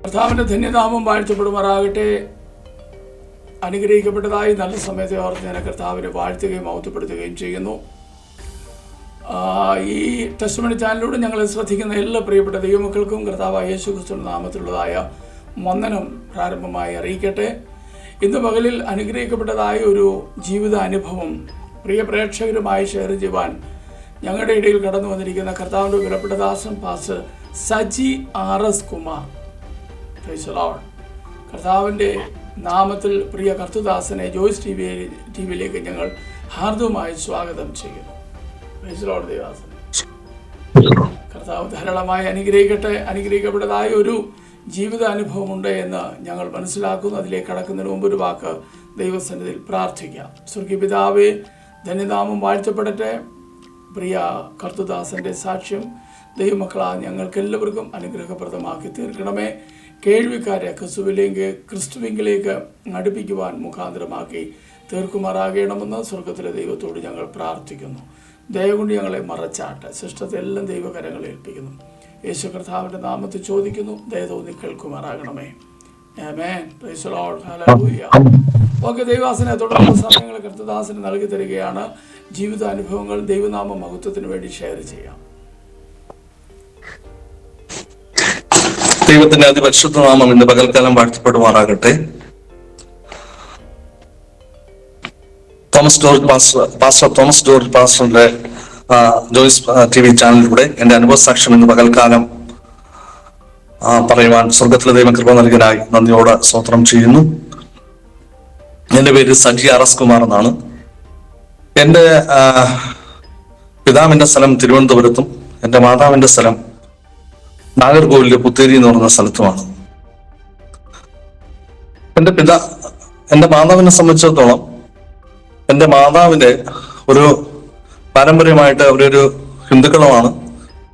കർത്താവിൻ്റെ ധന്യനാമം വാഴ്ത്തപ്പെടുമാറാകട്ടെ. അനുഗ്രഹിക്കപ്പെട്ടതായി നല്ല സമയത്തെ ഓർത്ത് ഞാൻ കർത്താവിനെ വാഴ്ത്തുകയും മഹത്വപ്പെടുത്തുകയും ചെയ്യുന്നു. ഈ ടെസ്റ്റ്മണി ചാനലിലൂടെ ഞങ്ങളെ ശ്രദ്ധിക്കുന്ന എല്ലാ പ്രിയപ്പെട്ട ദൈവമക്കൾക്കും കർത്താവായ യേശു ക്രിസ്തുവിന്റെ നാമത്തിലുള്ളതായ വന്ദനം പ്രാരംഭമായി അറിയിക്കട്ടെ. ഇന്ന് പകലിൽ അനുഗ്രഹിക്കപ്പെട്ടതായ ഒരു ജീവിത അനുഭവം പ്രിയ പ്രേക്ഷകരുമായി ഷെയർ ചെയ്യുവാൻ ഞങ്ങളുടെ ഇടയിൽ കടന്നു വന്നിരിക്കുന്ന കർത്താവിൻ്റെ വിലപ്പെട്ട ദാസൻ പാസ്റ്റർ സജി RS കുമാർ. കർത്താവിൻ്റെ നാമത്തിൽ പ്രിയ കർത്തുദാസനെ ജോയ്സ് ടിവിയിലേക്ക് ഞങ്ങൾ ഹാർദവുമായി സ്വാഗതം ചെയ്യുന്നു. കർത്താവ് ധാരാളമായി അനുഗ്രഹിക്കട്ടെ. അനുഗ്രഹിക്കപ്പെട്ടതായ ഒരു ജീവിത അനുഭവമുണ്ട് എന്ന് ഞങ്ങൾ മനസ്സിലാക്കുന്നു. അതിലേക്ക് കടക്കുന്നതിന് മുമ്പ് ഒരു വാക്ക് ദൈവസന്നിധിയിൽ പ്രാർത്ഥിക്കാം. സ്വർഗീയ പിതാവേ, ധന്യനാമം വാഴ്ത്തപ്പെടട്ടെ. പ്രിയ കർത്തുദാസന്റെ സാക്ഷ്യം ദൈവമക്കളാ ഞങ്ങൾക്ക് എല്ലാവർക്കും അനുഗ്രഹപ്രദമാക്കി തീർക്കണമേ. കേൾവിക്കാരെ ക്രിസ്തുവിലേക്ക് അടുപ്പിക്കുവാൻ മുഖാന്തരമാക്കി തീർക്കുമാറാകണമെന്ന് സ്വർഗത്തിലെ ദൈവത്തോട് ഞങ്ങൾ പ്രാർത്ഥിക്കുന്നു. ദയകൊണ്ട് ഞങ്ങളെ മറച്ചാട്ടെ. സൃഷ്ടത്തെ എല്ലാം ദൈവകരങ്ങളെ ഏൽപ്പിക്കുന്നു. യേശു കർത്താവിൻ്റെ നാമത്തിൽ ചോദിക്കുന്നു, ദയ തോന്നി കേൾക്കുമാറാകണമേ. ആമേൻ. Praise the lord. ഹല്ലേലൂയ. ഓക്കെ, ദൈവദാസനെ തുടർന്ന് സമയങ്ങൾ കർത്തദാസന് നൽകി തരികയാണ്. ജീവിതാനുഭവങ്ങൾ ദൈവനാമ മഹത്വത്തിന് വേണ്ടി ഷെയർ ചെയ്യാം. ദൈവത്തിന്റെ അതിപരിശുദ്ധ നാമം ഇന്ന് പകൽക്കാലം വാഴ്ത്തപ്പെടുമാറാകട്ടെ. പാസ്റ്റർ തോമസ് ജോർജ് പാസ്റ്ററിന്റെ ജോയ്സ് TV ചാനലിലൂടെ എന്റെ അനുഭവ സാക്ഷ്യം ഇന്ന് പകൽക്കാലം പറയുവാൻ സ്വർഗത്തിലെ ദൈവം കൃപ നൽകാനായി നന്ദിയോടെ സ്തോത്രം ചെയ്യുന്നു. എന്റെ പേര് സജി RS കുമാർ എന്നാണ്. എന്റെ പിതാവിന്റെ സ്ഥലം തിരുവനന്തപുരത്തും എന്റെ മാതാവിന്റെ സ്ഥലം നാഗർകോവിലിലെ പുത്തേരി എന്ന് പറയുന്ന സ്ഥലത്തുമാണ്. എന്റെ മാതാവിനെ സംബന്ധിച്ചിടത്തോളം എന്റെ മാതാവിന്റെ ഒരു പാരമ്പര്യമായിട്ട് അവരൊരു ഹിന്ദുക്കളുമാണ്.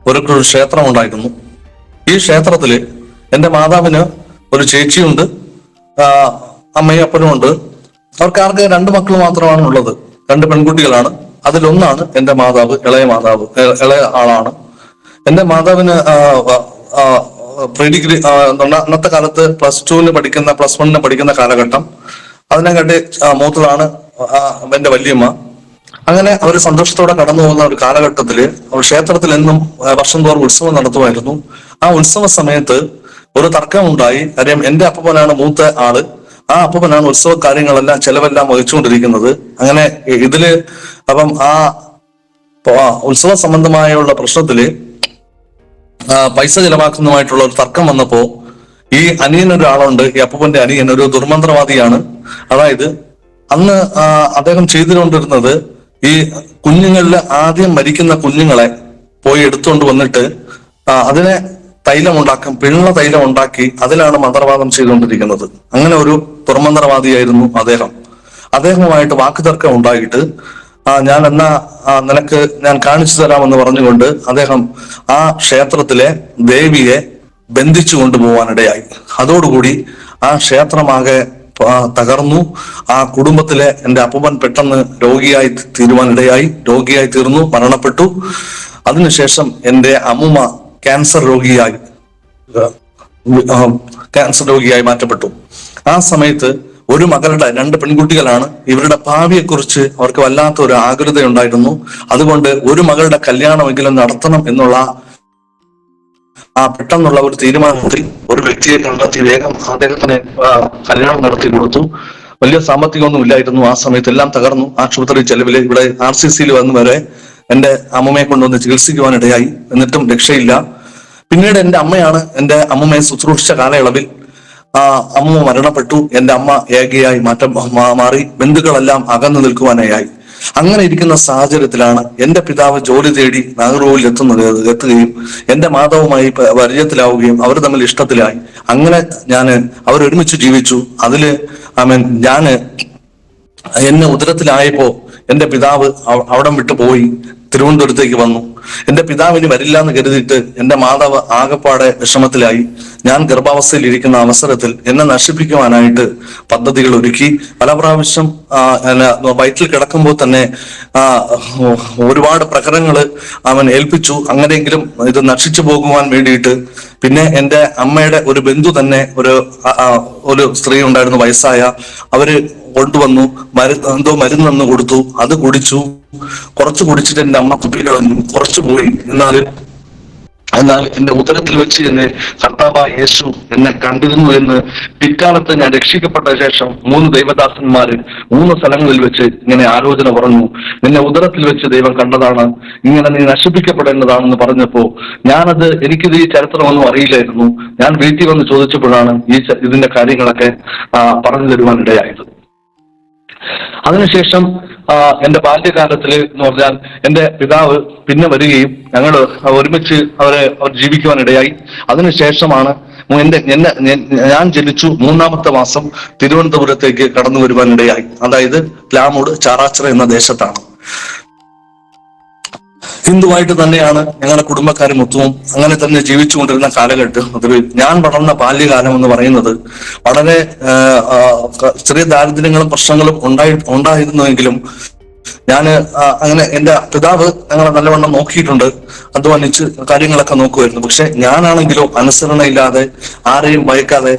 ഒരു ക്ഷേത്രം ഉണ്ടായിരുന്നു. ഈ ക്ഷേത്രത്തില് എന്റെ മാതാവിന് ഒരു ചേച്ചിയുണ്ട്, അമ്മയും അപ്പനും ഉണ്ട്. അവർക്ക് 2 മക്കൾ മാത്രമാണ് ഉള്ളത്. 2 പെൺകുട്ടികളാണ്. അതിലൊന്നാണ് എന്റെ മാതാവ്, ഇളയ ആളാണ്. എന്റെ മാതാവിന് പ്രീ ഡിഗ്രി അന്നത്തെ കാലത്ത് +2 പഠിക്കുന്ന +1 പഠിക്കുന്ന കാലഘട്ടം. അതിനെക്കാട്ടി മൂത്തതാണ് എന്റെ വല്യമ്മ. അങ്ങനെ അവർ സന്തോഷത്തോടെ കടന്നു പോകുന്ന ഒരു കാലഘട്ടത്തില് അവർ ക്ഷേത്രത്തിൽ എന്നും വർഷം തോറും ഉത്സവം നടത്തുമായിരുന്നു. ആ ഉത്സവ സമയത്ത് ഒരു തർക്കമുണ്ടായി. കാര്യം എന്റെ അപ്പനാണ് മൂത്ത ആള്. ആ അപ്പനാണ് ഉത്സവ കാര്യങ്ങളെല്ലാം ചെലവെല്ലാം വഹിച്ചുകൊണ്ടിരിക്കുന്നത്. അങ്ങനെ ഇതില് അപ്പം ആ ഉത്സവ സംബന്ധമായുള്ള പ്രശ്നത്തില് പൈസ ചെലവാക്കുന്നതുമായിട്ടുള്ള ഒരു തർക്കം വന്നപ്പോ ഈ അനിയനൊരാളുണ്ട്. ഈ അപ്പന്റെ അനിയൻ ഒരു ദുർമന്ത്രവാദിയാണ്. അതായത് അന്ന് അദ്ദേഹം ചെയ്തുകൊണ്ടിരുന്നത് ഈ കുഞ്ഞുങ്ങളിൽ ആദ്യം മരിക്കുന്ന കുഞ്ഞുങ്ങളെ പോയി എടുത്തുകൊണ്ട് വന്നിട്ട് അതിനെ തൈലമുണ്ടാക്കും, പിള്ള തൈലം ഉണ്ടാക്കി അതിലാണ് മന്ത്രവാദം ചെയ്തുകൊണ്ടിരിക്കുന്നത്. അങ്ങനെ ഒരു ദുർമന്ത്രവാദിയായിരുന്നു അദ്ദേഹം. അദ്ദേഹവുമായിട്ട് വാക്കുതർക്കം ഉണ്ടായിട്ട് ഞാൻ നിനക്ക് ഞാൻ കാണിച്ചു തരാമെന്ന് പറഞ്ഞുകൊണ്ട് അദ്ദേഹം ആ ക്ഷേത്രത്തിലെ ദേവിയെ ബന്ധിച്ചു കൊണ്ടുപോകാനിടയായി. അതോടുകൂടി ആ ക്ഷേത്രമാകെ തകർന്നു. ആ കുടുംബത്തിലെ എന്റെ അപ്പൂപ്പൻ പെട്ടെന്ന് രോഗിയായി തീർന്നു, മരണപ്പെട്ടു. അതിനുശേഷം എന്റെ അമ്മൂമ്മ ക്യാൻസർ രോഗിയായി മാറ്റപ്പെട്ടു. ആ സമയത്ത് ഒരു മകളുടെ 2 പെൺകുട്ടികളാണ്. ഇവരുടെ ഭാവിയെക്കുറിച്ച് അവർക്ക് വല്ലാത്ത ഒരു ആകുലത ഉണ്ടായിരുന്നു. അതുകൊണ്ട് ഒരു മകളുടെ കല്യാണമെങ്കിലും നടത്തണം എന്നുള്ള പെട്ടെന്നുള്ള ഒരു തീരുമാനത്തിൽ ഒരു വ്യക്തിയെ കണ്ടെത്തി വേഗം അദ്ദേഹത്തിന് കല്യാണം നടത്തി കൊടുത്തു. വലിയ സാമ്പത്തികമൊന്നും ഇല്ലായിരുന്നു. ആ സമയത്ത് എല്ലാം തകർന്നു. ആശുപത്രി ചെലവില് ഇവിടെ RCCയിൽ വന്ന് വരെ എന്റെ അമ്മമ്മയെ കൊണ്ടുവന്ന് ചികിത്സിക്കുവാനിടയായി. എന്നിട്ടും രക്ഷയില്ല. പിന്നീട് എന്റെ അമ്മയാണ് എന്റെ അമ്മമ്മയെ ശുശ്രൂഷിച്ച കാലയളവിൽ അമ്മ മരണപ്പെട്ടു. എന്റെ അമ്മ ഏകയായി മാറി. ബന്ധുക്കളെല്ലാം അകന്നു നിൽക്കുവാനായി. അങ്ങനെ ഇരിക്കുന്ന സാഹചര്യത്തിലാണ് എന്റെ പിതാവ് ജോലി തേടി നാഗർകോവിൽ എത്തുകയും എന്റെ മാതാവുമായി പരിചയത്തിലാവുകയും അവർ തമ്മിൽ ഇഷ്ടത്തിലായി. അങ്ങനെ അവരൊരുമിച്ച് ജീവിച്ചു. അതില് എന്നെ ഉദരത്തിലായപ്പോ എന്റെ പിതാവ് അവിടം വിട്ടു പോയി തിരുവനന്തപുരത്തേക്ക് വന്നു. എന്റെ പിതാവിന് വരില്ല എന്ന് കരുതിയിട്ട് എന്റെ മാതാവ് ആകപ്പാടെ വിഷമത്തിലായി. ഞാൻ ഗർഭാവസ്ഥയിൽ ഇരിക്കുന്ന അവസരത്തിൽ എന്നെ നശിപ്പിക്കുവാനായിട്ട് പദ്ധതികൾ ഒരുക്കി. പല പ്രാവശ്യം വയറ്റിൽ കിടക്കുമ്പോൾ തന്നെ ഒരുപാട് പ്രഹരങ്ങൾ അവൻ ഏൽപ്പിച്ചു. അങ്ങനെയെങ്കിലും ഇത് നശിച്ചു പോകുവാൻ വേണ്ടിയിട്ട്. പിന്നെ എന്റെ അമ്മയുടെ ഒരു ബന്ധു തന്നെ ഒരു സ്ത്രീ ഉണ്ടായിരുന്നു, വയസ്സായ. അവര് കൊണ്ടുവന്നു, എന്തോ മരുന്ന് കൊടുത്തു. അത് കുടിച്ചു. കുറച്ച് കുടിച്ചിട്ട് എന്റെ അമ്മ കുപ്പി കളഞ്ഞു. കുറച്ചു പോയി. എന്നാൽ എന്റെ ഉദരത്തിൽ വെച്ച് എന്നെ കർത്താവായ യേശു എന്നെ കണ്ടിരുന്നു എന്ന് പിൽക്കാലത്ത് ഞാൻ രക്ഷിക്കപ്പെട്ട ശേഷം 3 ദൈവദാസന്മാര് 3 സ്ഥലങ്ങളിൽ വെച്ച് ഇങ്ങനെ ആലോചന പറഞ്ഞു. നിന്നെ ഉദരത്തിൽ വെച്ച് ദൈവം കണ്ടതാണ്, ഇങ്ങനെ നീ നശിപ്പിക്കപ്പെടേണ്ടതാണെന്ന് പറഞ്ഞപ്പോ എനിക്കിത് ഈ ചരിത്രമൊന്നും അറിയില്ലായിരുന്നു. ഞാൻ വീട്ടിൽ വന്ന് ചോദിച്ചപ്പോഴാണ് ഇതിന്റെ കാര്യങ്ങളൊക്കെ പറഞ്ഞു തരുവാൻ ഇടയായത്. അതിനുശേഷം എന്റെ ബാല്യകാലത്തില് എന്ന് പറഞ്ഞാൽ എന്റെ പിതാവ് പിന്നെ വരികയും ഞങ്ങൾ ഒരുമിച്ച് അവർ ജീവിക്കുവാനിടയായി. അതിനുശേഷമാണ് ഞാൻ ജനിച്ചു 3-ാമത്തെ മാസം തിരുവനന്തപുരത്തേക്ക് കടന്നു വരുവാനിടയായി. അതായത് പ്ലാമൂട് ചാറാച്ചിറ എന്ന ദേശത്താണ്. ഹിന്ദുവായിട്ട് തന്നെയാണ് ഞങ്ങളുടെ കുടുംബക്കാരും മൊത്തവും. അങ്ങനെ തന്നെ ജീവിച്ചുകൊണ്ടിരുന്ന കാലഘട്ടം. ഞാൻ വളർന്ന ബാല്യകാലം എന്ന് പറയുന്നത് വളരെ ചെറിയ ദാരിദ്ര്യങ്ങളും പ്രശ്നങ്ങളും ഉണ്ടായിരുന്നുവെങ്കിലും ഞാൻ അങ്ങനെ എന്റെ പിതാവ് ഞങ്ങളെ നല്ലവണ്ണം നോക്കിയിട്ടുണ്ട്, അധ്വാനിച്ച് കാര്യങ്ങളൊക്കെ നോക്കുമായിരുന്നു. പക്ഷെ ഞാനാണെങ്കിലോ അനുസരണയില്ലാതെ ആരെയും ഭയക്കാതെ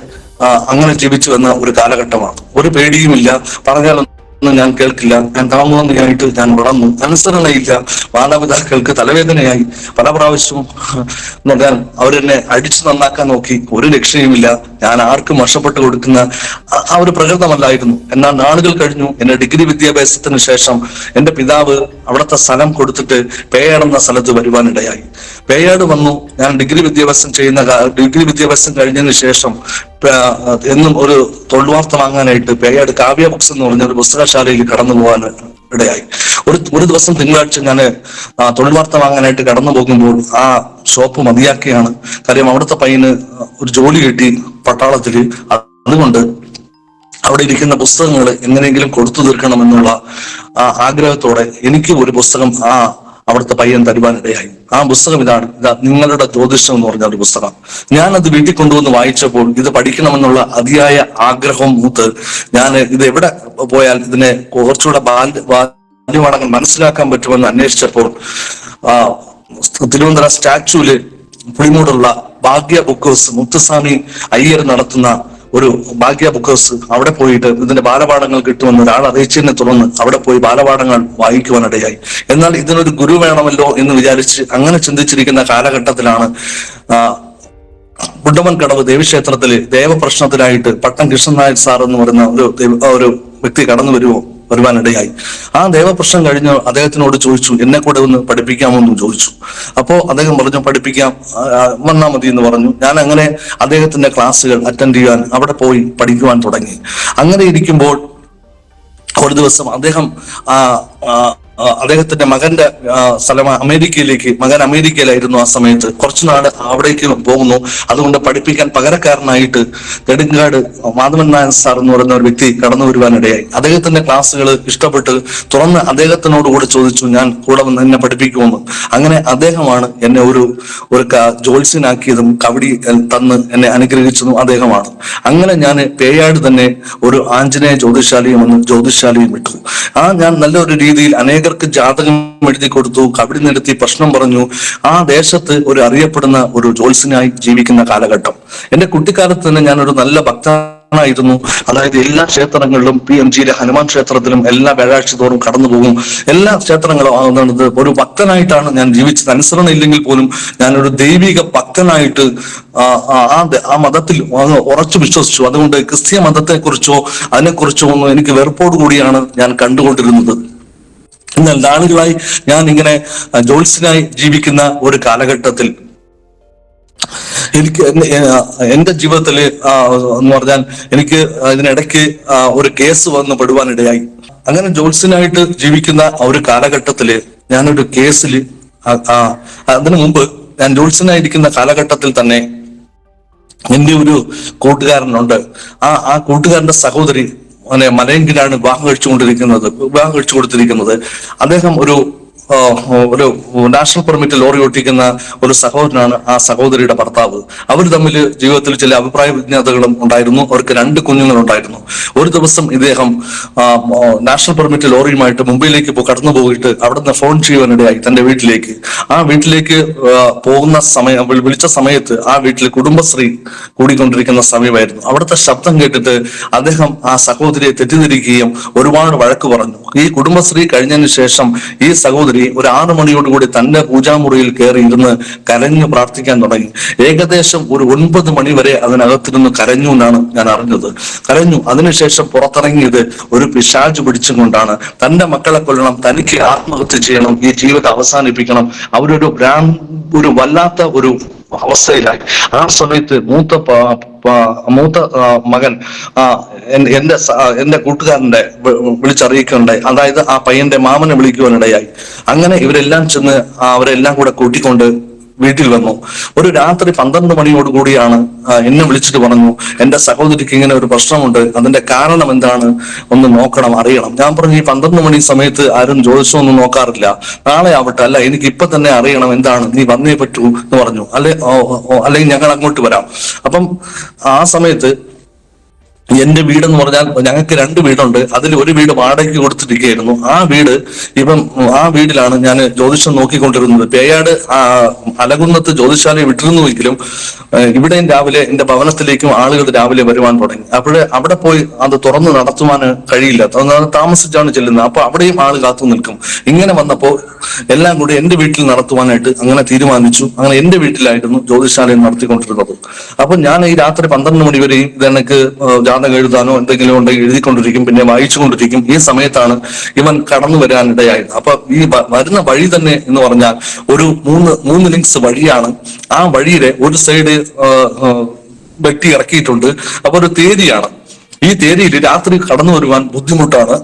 അങ്ങനെ ജീവിച്ചു വന്ന ഒരു കാലഘട്ടമാണ്. ഒരു പേടിയുമില്ല, പറഞ്ഞാലൊന്നും ഞാൻ കേൾക്കില്ല, ഞാൻ താങ്ങുവാനായിട്ട് ഞാൻ വളർന്നു. അനുസരണയില്ല, മാതാപിതാക്കൾക്ക് തലവേദനയായി. പല പ്രാവശ്യവും അവരെന്നെ അടിച്ചു നന്നാക്കാൻ നോക്കി, ഒരു രക്ഷയുമില്ല. ഞാൻ ആർക്കും വശപ്പെട്ട് കൊടുക്കുന്ന ആ ഒരു പ്രകൃതമല്ലായിരുന്നു. എന്നാൽ നാളുകൾ കഴിഞ്ഞു. എന്റെ ഡിഗ്രി വിദ്യാഭ്യാസത്തിന് ശേഷം എന്റെ പിതാവ് അവിടുത്തെ സ്ഥലം കൊടുത്തിട്ട് പേയാട് എന്ന സ്ഥലത്ത് വരുവാനിടയായി. പേയാട് വന്നു. ഞാൻ ഡിഗ്രി വിദ്യാഭ്യാസം കഴിഞ്ഞതിന് ശേഷം എന്നും ഒരു തൊഴിൽവാർത്ത വാങ്ങാനായിട്ട് പേയാട് കാവ്യ ബുക്സ് എന്ന് പറഞ്ഞ ഒരു പുസ്തകശാലയിൽ കടന്നു പോകാൻ ഇടയായി. ഒരു ദിവസം തിങ്കളാഴ്ച ഞാൻ തൊഴിൽവാർത്ത വാങ്ങാനായിട്ട് കടന്നു പോകുമ്പോൾ ആ ഷോപ്പ് മതിയാക്കിയാണ്. കാര്യം അവിടുത്തെ പയ്യന് ഒരു ജോലി കിട്ടി പട്ടാളത്തില്. അതുകൊണ്ട് അവിടെ ഇരിക്കുന്ന പുസ്തകങ്ങൾ എങ്ങനെയെങ്കിലും കൊടുത്തു തീർക്കണമെന്നുള്ള ആഗ്രഹത്തോടെ എനിക്ക് ഒരു പുസ്തകം അവിടുത്തെ പയ്യൻ തരുവാനിടയായി. ആ പുസ്തകം ഇതാണ് നിങ്ങളുടെ ജ്യോതിഷം എന്ന് പറഞ്ഞ ഒരു പുസ്തകം. ഞാൻ അത് വീട്ടിൽ കൊണ്ടുവന്ന് വായിച്ചപ്പോൾ ഇത് പഠിക്കണമെന്നുള്ള അതിയായ ആഗ്രഹം മൂത്ത് ഞാൻ ഇത് എവിടെ പോയാൽ ഇതിനെ കുറച്ചുകൂടെ ബാല്യമാണെങ്കിൽ മനസ്സിലാക്കാൻ പറ്റുമെന്ന് അന്വേഷിച്ചപ്പോൾ തിരുവനന്തപുരം സ്റ്റാച്യൂല് പുളിമൂടുള്ള ഭാഗ്യ ബുക്ക് ഹൗസ്, മുത്തുസ്വാമി അയ്യർ നടത്തുന്ന ഒരു ഭാഗ്യ ബുക്ക് ഹൗസ്, അവിടെ പോയിട്ട് ഇതിന്റെ ബാലപാഠങ്ങൾ കിട്ടുമെന്ന് ഒരാൾ അറിയിച്ചതിനെ തുടർന്ന് അവിടെ പോയി ബാലപാഠങ്ങൾ വായിക്കുവാനിടയായി. എന്നാൽ ഇതിനൊരു ഗുരു വേണമല്ലോ എന്ന് വിചാരിച്ച് അങ്ങനെ ചിന്തിച്ചിരിക്കുന്ന കാലഘട്ടത്തിലാണ് കുണ്ടമൻകടവ് ദേവീക്ഷേത്രത്തില് ദേവപ്രശ്നത്തിനായിട്ട് പട്ടം കൃഷ്ണൻ നായർ സാർ എന്ന് പറയുന്ന ഒരു വ്യക്തി വരുവാനിടയായി. ആ ദേവപ്രശ്നം കഴിഞ്ഞ് അദ്ദേഹത്തിനോട് ചോദിച്ചു, എന്നെ കൂടെ ഒന്ന് പഠിപ്പിക്കാമോ എന്ന് ചോദിച്ചു. അപ്പോ അദ്ദേഹം പറഞ്ഞു, പഠിപ്പിക്കാം, വന്നാൽ മതി എന്ന് പറഞ്ഞു. ഞാൻ അങ്ങനെ അദ്ദേഹത്തിന്റെ ക്ലാസ്സുകൾ അറ്റൻഡ് ചെയ്യാൻ അവിടെ പോയി പഠിക്കുവാൻ തുടങ്ങി. അങ്ങനെ ഇരിക്കുമ്പോൾ ഒരു ദിവസം അദ്ദേഹത്തിന്റെ മകന്റെ സ്ഥലം മകൻ അമേരിക്കയിലായിരുന്നു ആ സമയത്ത്. കുറച്ചുനാൾ അവിടേക്ക് പോകുന്നു. അതുകൊണ്ട് പഠിപ്പിക്കാൻ പകരക്കാരനായിട്ട് നെടുങ്കാട് മാധവൻ നായർ സാർ എന്ന് പറയുന്ന ഒരു വ്യക്തി കടന്നു വരുവാനിടയായി. അദ്ദേഹത്തിന്റെ ക്ലാസ്സുകൾ ഇഷ്ടപ്പെട്ട് തുറന്ന് അദ്ദേഹത്തിനോട് കൂടെ ചോദിച്ചു, ഞാൻ കൂടെ വന്ന് എന്നെ പഠിപ്പിക്കുമെന്ന്. അങ്ങനെ അദ്ദേഹമാണ് എന്നെ ഒരു ജോത്സ്യനാക്കിയതും കബഡി തന്ന് എന്നെ അനുഗ്രഹിച്ചതും അദ്ദേഹമാണ്. അങ്ങനെ ഞാൻ പേയാട് തന്നെ ഒരു ആഞ്ജനേയ ജ്യോതിശാലയും വിട്ടു. ഞാൻ നല്ലൊരു രീതിയിൽ അനേകർക്ക് ജാതകം എഴുതി കൊടുത്തു, കബഡി നടത്തി പ്രശ്നം പറഞ്ഞു. ആ ദേശത്ത് ഒരു അറിയപ്പെടുന്ന ഒരു ജ്യോത്സ്യനായി ജീവിക്കുന്ന കാലഘട്ടം. എന്റെ കുട്ടിക്കാലത്ത് തന്നെ ഞാനൊരു നല്ല ഭക്തനായിരുന്നു. അതായത് എല്ലാ ക്ഷേത്രങ്ങളിലും PMGയിലെ ഹനുമാൻ ക്ഷേത്രത്തിലും എല്ലാ വ്യാഴാഴ്ച തോറും കടന്നു പോകും. എല്ലാ ക്ഷേത്രങ്ങളും ഒരു ഭക്തനായിട്ടാണ് ഞാൻ ജീവിച്ചത്. അനുസരണ ഇല്ലെങ്കിൽ പോലും ഞാനൊരു ദൈവിക ഭക്തനായിട്ട് ആ മതത്തിൽ ഉറച്ചു വിശ്വസിച്ചു. അതുകൊണ്ട് ക്രിസ്തീയ മതത്തെക്കുറിച്ചോ അതിനെക്കുറിച്ചോ ഒന്നും എനിക്ക് വെറുപ്പോടുകൂടിയാണ് ഞാൻ കണ്ടുകൊണ്ടിരുന്നത്. എന്നാൽ നാളുകളായി ഞാൻ ഇങ്ങനെ ജ്യോത്സ്യനായി ജീവിക്കുന്ന ഒരു കാലഘട്ടത്തിൽ എനിക്ക് എന്റെ ജീവിതത്തില് എന്ന് പറഞ്ഞാൽ എനിക്ക് ഇതിനിടയ്ക്ക് ഒരു കേസ് വന്ന് പെടുവാനിടയായി. അങ്ങനെ ജ്യോത്സ്യനായിട്ട് ജീവിക്കുന്ന ഒരു കാലഘട്ടത്തില് ഞാനൊരു കേസിൽ അതിനു മുമ്പ് ഞാൻ ജ്യോത്സ്യനായിരിക്കുന്ന കാലഘട്ടത്തിൽ തന്നെ എന്റെ ഒരു കൂട്ടുകാരനുണ്ട്. ആ കൂട്ടുകാരന്റെ സഹോദരി മലയെങ്കിലാണ് വിവാഹം കഴിച്ചു കൊടുത്തിരിക്കുന്നത്. അദ്ദേഹം ഒരു ഒരു നാഷണൽ പെർമിറ്റ് ലോറി ഓട്ടിക്കുന്ന ഒരു സഹോദരനാണ് ആ സഹോദരിയുടെ ഭർത്താവ്. അവർ തമ്മിൽ ജീവിതത്തിൽ ചില അഭിപ്രായ ഭിന്നതകളും ഉണ്ടായിരുന്നു. അവർക്ക് 2 കുഞ്ഞുങ്ങളുണ്ടായിരുന്നു. ഒരു ദിവസം ഇദ്ദേഹം നാഷണൽ പെർമിറ്റ് ലോറിയുമായിട്ട് മുംബൈയിലേക്ക് കടന്നു പോയിട്ട് അവിടുന്ന് ഫോൺ ചെയ്യുവാനിടയായി തന്റെ വീട്ടിലേക്ക്. ആ വീട്ടിലേക്ക് പോകുന്ന സമയം, വിളിച്ച സമയത്ത് ആ വീട്ടിൽ കുടുംബശ്രീ കൂടിക്കൊണ്ടിരിക്കുന്ന സമയമായിരുന്നു. അവിടുത്തെ ശബ്ദം കേട്ടിട്ട് അദ്ദേഹം ആ സഹോദരിയെ തെറ്റിദ്ധരിക്കുകയും ഒരുപാട് വഴക്ക് പറഞ്ഞു. ഈ കുടുംബശ്രീ കഴിഞ്ഞതിന് ശേഷം ഈ സഹോദരി ഒരു 6 മണിയോടുകൂടി തന്റെ പൂജാമുറിയിൽ കയറി ഇരുന്ന് കരഞ്ഞു പ്രാർത്ഥിക്കാൻ തുടങ്ങി. ഏകദേശം ഒരു 9 മണി വരെ അതിനകത്തിരുന്ന് കരഞ്ഞു എന്നാണ് ഞാൻ അറിഞ്ഞത്. കരഞ്ഞു. അതിനുശേഷം പുറത്തിറങ്ങിയത് ഒരു പിശാച് പിടിച്ചും കൊണ്ടാണ്. തന്റെ മക്കളെ കൊല്ലണം, തനിക്ക് ആത്മഹത്യ ചെയ്യണം, ഈ ജീവിതം അവസാനിപ്പിക്കണം. അവരൊരു ഒരു വല്ലാത്ത ഒരു അവസ്ഥയിലായി. ആ സമയത്ത് മൂത്ത മകൻ എന്റെ കൂട്ടുകാരന്റെ വിളിച്ചറിയിക്കുകയുണ്ടായി. അതായത് ആ പയ്യന്റെ മാമനെ വിളിക്കുവാനിടയായി. അങ്ങനെ ഇവരെല്ലാം ചെന്ന് അവരെല്ലാം കൂടെ കൂട്ടിക്കൊണ്ട് വീട്ടിൽ വന്നു. ഒരു രാത്രി 12 മണിയോടുകൂടിയാണ് എന്നെ വിളിച്ചിട്ട് പറഞ്ഞു, എന്റെ സഹോദരിക്ക് ഇങ്ങനെ ഒരു പ്രശ്നമുണ്ട്, അതിന്റെ കാരണം എന്താണ് ഒന്ന് നോക്കണം, അറിയണം. ഞാൻ പറഞ്ഞു, ഈ 12 മണി സമയത്ത് ആരും ജ്യോതിഷമൊന്നും നോക്കാറില്ല, നാളെ ആവട്ടെ, അല്ല എനിക്ക് ഇപ്പൊ തന്നെ അറിയണം എന്താണ്, നീ വന്നേ പറ്റൂ എന്ന് പറഞ്ഞു. അല്ലെങ്കിൽ ഞങ്ങൾ അങ്ങോട്ട് വരാം. അപ്പം ആ സമയത്ത് എന്റെ വീടെന്ന് പറഞ്ഞാൽ ഞങ്ങൾക്ക് 2 വീടുണ്ട്. അതിൽ ഒരു വീട് വാടകയ്ക്ക് കൊടുത്തിരിക്കുകയായിരുന്നു. ആ വീടിലാണ് ഞാൻ ജ്യോതിഷം നോക്കിക്കൊണ്ടിരുന്നത്. പേയാട് അലകുന്നത്ത് ജ്യോതിശാലയെ വിട്ടിരുന്നുവെങ്കിലും ഇവിടെയും രാവിലെ എന്റെ ഭവനത്തിലേക്കും ആളുകൾ രാവിലെ വരുവാൻ തുടങ്ങി. അവിടെ പോയി അത് തുറന്ന് നടത്തുവാൻ കഴിയില്ല, താമസിച്ചാണ് ചെല്ലുന്നത്. അപ്പൊ അവിടെയും ആള് കാത്തു നിൽക്കും. ഇങ്ങനെ വന്നപ്പോ എല്ലാം കൂടി എന്റെ വീട്ടിൽ നടത്തുവാനായിട്ട് അങ്ങനെ തീരുമാനിച്ചു. അങ്ങനെ എന്റെ വീട്ടിലായിരുന്നു ജ്യോതിശാലയം നടത്തിക്കൊണ്ടിരുന്നത്. അപ്പൊ ഞാൻ ഈ രാത്രി 12 മണി വരെയും ഇതെനിക്ക് ജാതകം എഴുതാനോ എന്തെങ്കിലും ഉണ്ടെങ്കിൽ എഴുതിക്കൊണ്ടിരിക്കും, പിന്നെ വായിച്ചുകൊണ്ടിരിക്കും. ഈ സമയത്താണ് ഇവൻ കടന്നു വരാനിടയായത്. അപ്പൊ ഈ വരുന്ന വഴി തന്നെ എന്ന് പറഞ്ഞാൽ ഒരു 3 ലിങ്ക്സ് വഴിയാണ്. ആ വഴിയിലെ ഒരു സൈഡ് വ്യക്തി ഇറക്കിയിട്ടുണ്ട്. അപ്പൊ ഒരു തേരിയാണ്. ഈ തേരിയിൽ രാത്രി കടന്നു വരുവാൻ ബുദ്ധിമുട്ടാണ്.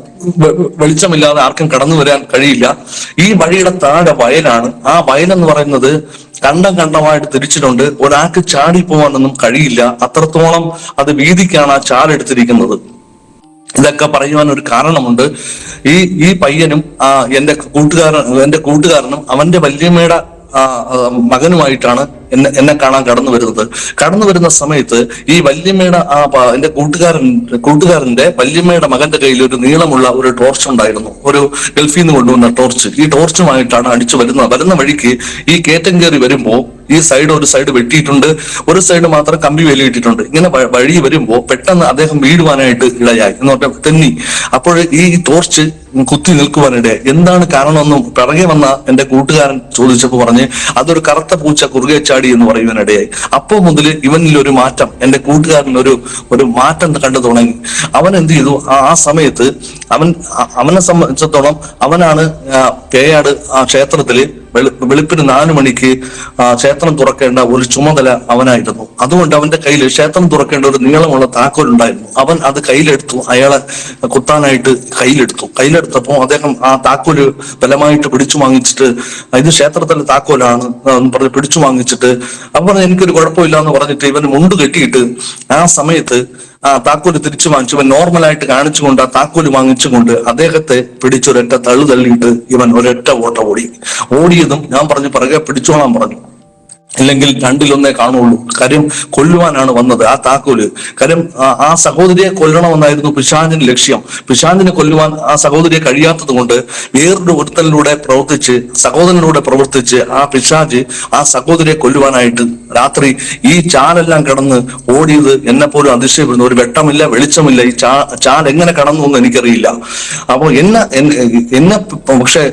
വെളിച്ചമില്ലാതെ ആർക്കും കടന്നു വരാൻ കഴിയില്ല. ഈ വഴിയുടെ താഴെ വയലാണ്. ആ വയലെന്ന് പറയുന്നത് കണ്ടമായിട്ട് തിരിച്ചിട്ടുണ്ട്. ഒരാൾക്ക് ചാടി പോകാനൊന്നും കഴിയില്ല. അത്രത്തോളം അത് വീതിക്കാണ് ആ ചാലെടുത്തിരിക്കുന്നത്. ഇതൊക്കെ പറയുവാൻ ഒരു കാരണമുണ്ട്. ഈ പയ്യനും എന്റെ കൂട്ടുകാരനും അവന്റെ വല്യമ്മയുടെ മകനുമായിട്ടാണ് എന്നെ കാണാൻ കടന്നു വരുന്ന സമയത്ത് ഈ വല്യമ്മയുടെ എന്റെ കൂട്ടുകാരന്റെ വല്യമ്മയുടെ മകന്റെ കയ്യിൽ ഒരു നീളമുള്ള ഒരു ടോർച്ച് ഉണ്ടായിരുന്നു, ഒരു ഗൾഫിൽ നിന്ന് കൊണ്ടുവന്ന ടോർച്ച്. ഈ ടോർച്ചുമായിട്ടാണ് അടിച്ചു വരുന്ന വഴിക്ക് ഈ കയറ്റം കയറി വരുമ്പോ ഈ ഒരു സൈഡ് വെട്ടിയിട്ടുണ്ട്, ഒരു സൈഡ് മാത്രം കമ്പി വേലിയിട്ടിട്ടുണ്ട്. ഇങ്ങനെ വഴി വരുമ്പോ പെട്ടെന്ന് അദ്ദേഹം വീഴുവാനായിട്ട് ഇടയായി എന്ന് പറഞ്ഞാൽ തെന്നി. അപ്പോൾ ഈ ടോർച്ച് കുത്തി നിൽക്കുവാനിടെ എന്താണ് കാരണമെന്നും പിറകെ വന്ന എന്റെ കൂട്ടുകാരൻ ചോദിച്ചപ്പോ പറഞ്ഞ് അതൊരു കറുത്ത പൂച്ച കുറുകെ ചാടി എന്ന് പറയുവാനിടയായി. അപ്പോ മുതൽ ഇവനിൽ ഒരു മാറ്റം, എന്റെ കൂട്ടുകാരൻ ഒരു മാറ്റം കണ്ടു തുടങ്ങി. അവൻ എന്ത് ചെയ്തു, ആ സമയത്ത് അവനെ സംബന്ധിച്ചിടത്തോളം അവനാണ് പേയാട് ക്ഷേത്രത്തില് വെളുപ്പിന് 4 മണിക്ക് ക്ഷേത്രം തുറക്കേണ്ട ഒരു ചുമതല അവനായിരുന്നു. അതുകൊണ്ട് അവന്റെ കയ്യിൽ ക്ഷേത്രം തുറക്കേണ്ട ഒരു നീളമുള്ള താക്കോൽ ഉണ്ടായിരുന്നു. അവൻ അത് കയ്യിലെടുത്തു. അയാളെ കുത്താനായിട്ട് കയ്യിലെടുത്തപ്പോ അദ്ദേഹം ആ താക്കോല് ബലമായിട്ട് പിടിച്ചു വാങ്ങിച്ചിട്ട്, ഇത് ക്ഷേത്രത്തിലെ താക്കോലാണ് പറഞ്ഞ് പിടിച്ചു വാങ്ങിച്ചിട്ട് അപ്പൊ പറഞ്ഞ് എനിക്കൊരു കുഴപ്പമില്ല എന്ന് പറഞ്ഞിട്ട് ഇവന് മുണ്ട് കെട്ടിയിട്ട് ആ സമയത്ത് താക്കോല് തിരിച്ചു വാങ്ങിച്ചു. ഇവൻ നോർമലായിട്ട് കാണിച്ചുകൊണ്ട് ആ താക്കോല് വാങ്ങിച്ചുകൊണ്ട് അദ്ദേഹത്തെ പിടിച്ചൊരൊറ്റ തള്ളിയിട്ട് ഇവൻ ഒരൊറ്റ ഓടിയതും ഞാൻ പറഞ്ഞു പിറകെ പിടിച്ചോളാൻ പറഞ്ഞു. ഇല്ലെങ്കിൽ 2-1 കാണുള്ളൂ. കാര്യം കൊല്ലുവാനാണ് വന്നത് ആ താക്കോല്. കാര്യം ആ സഹോദരിയെ കൊല്ലണമെന്നായിരുന്നു പിശാചിന്റെ ലക്ഷ്യം. പിശാചിനെ കൊല്ലുവാൻ ആ സഹോദരിയെ കഴിയാത്തത് കൊണ്ട് വേറൊരു ഒരുത്തലിലൂടെ സഹോദരനിലൂടെ പ്രവർത്തിച്ച് ആ പിശാച് ആ സഹോദരിയെ കൊല്ലുവാനായിട്ട് രാത്രി ഈ ചാലെല്ലാം കടന്ന് ഓടിയത് എന്നെ പോലും അതിശയപ്പെടുന്നു. ഒരു വെട്ടമില്ല, വെളിച്ചമില്ല. ഈ ചാൽ എങ്ങനെ കടന്നു എന്ന് എനിക്കറിയില്ല. അപ്പൊ എന്നെ പക്ഷെ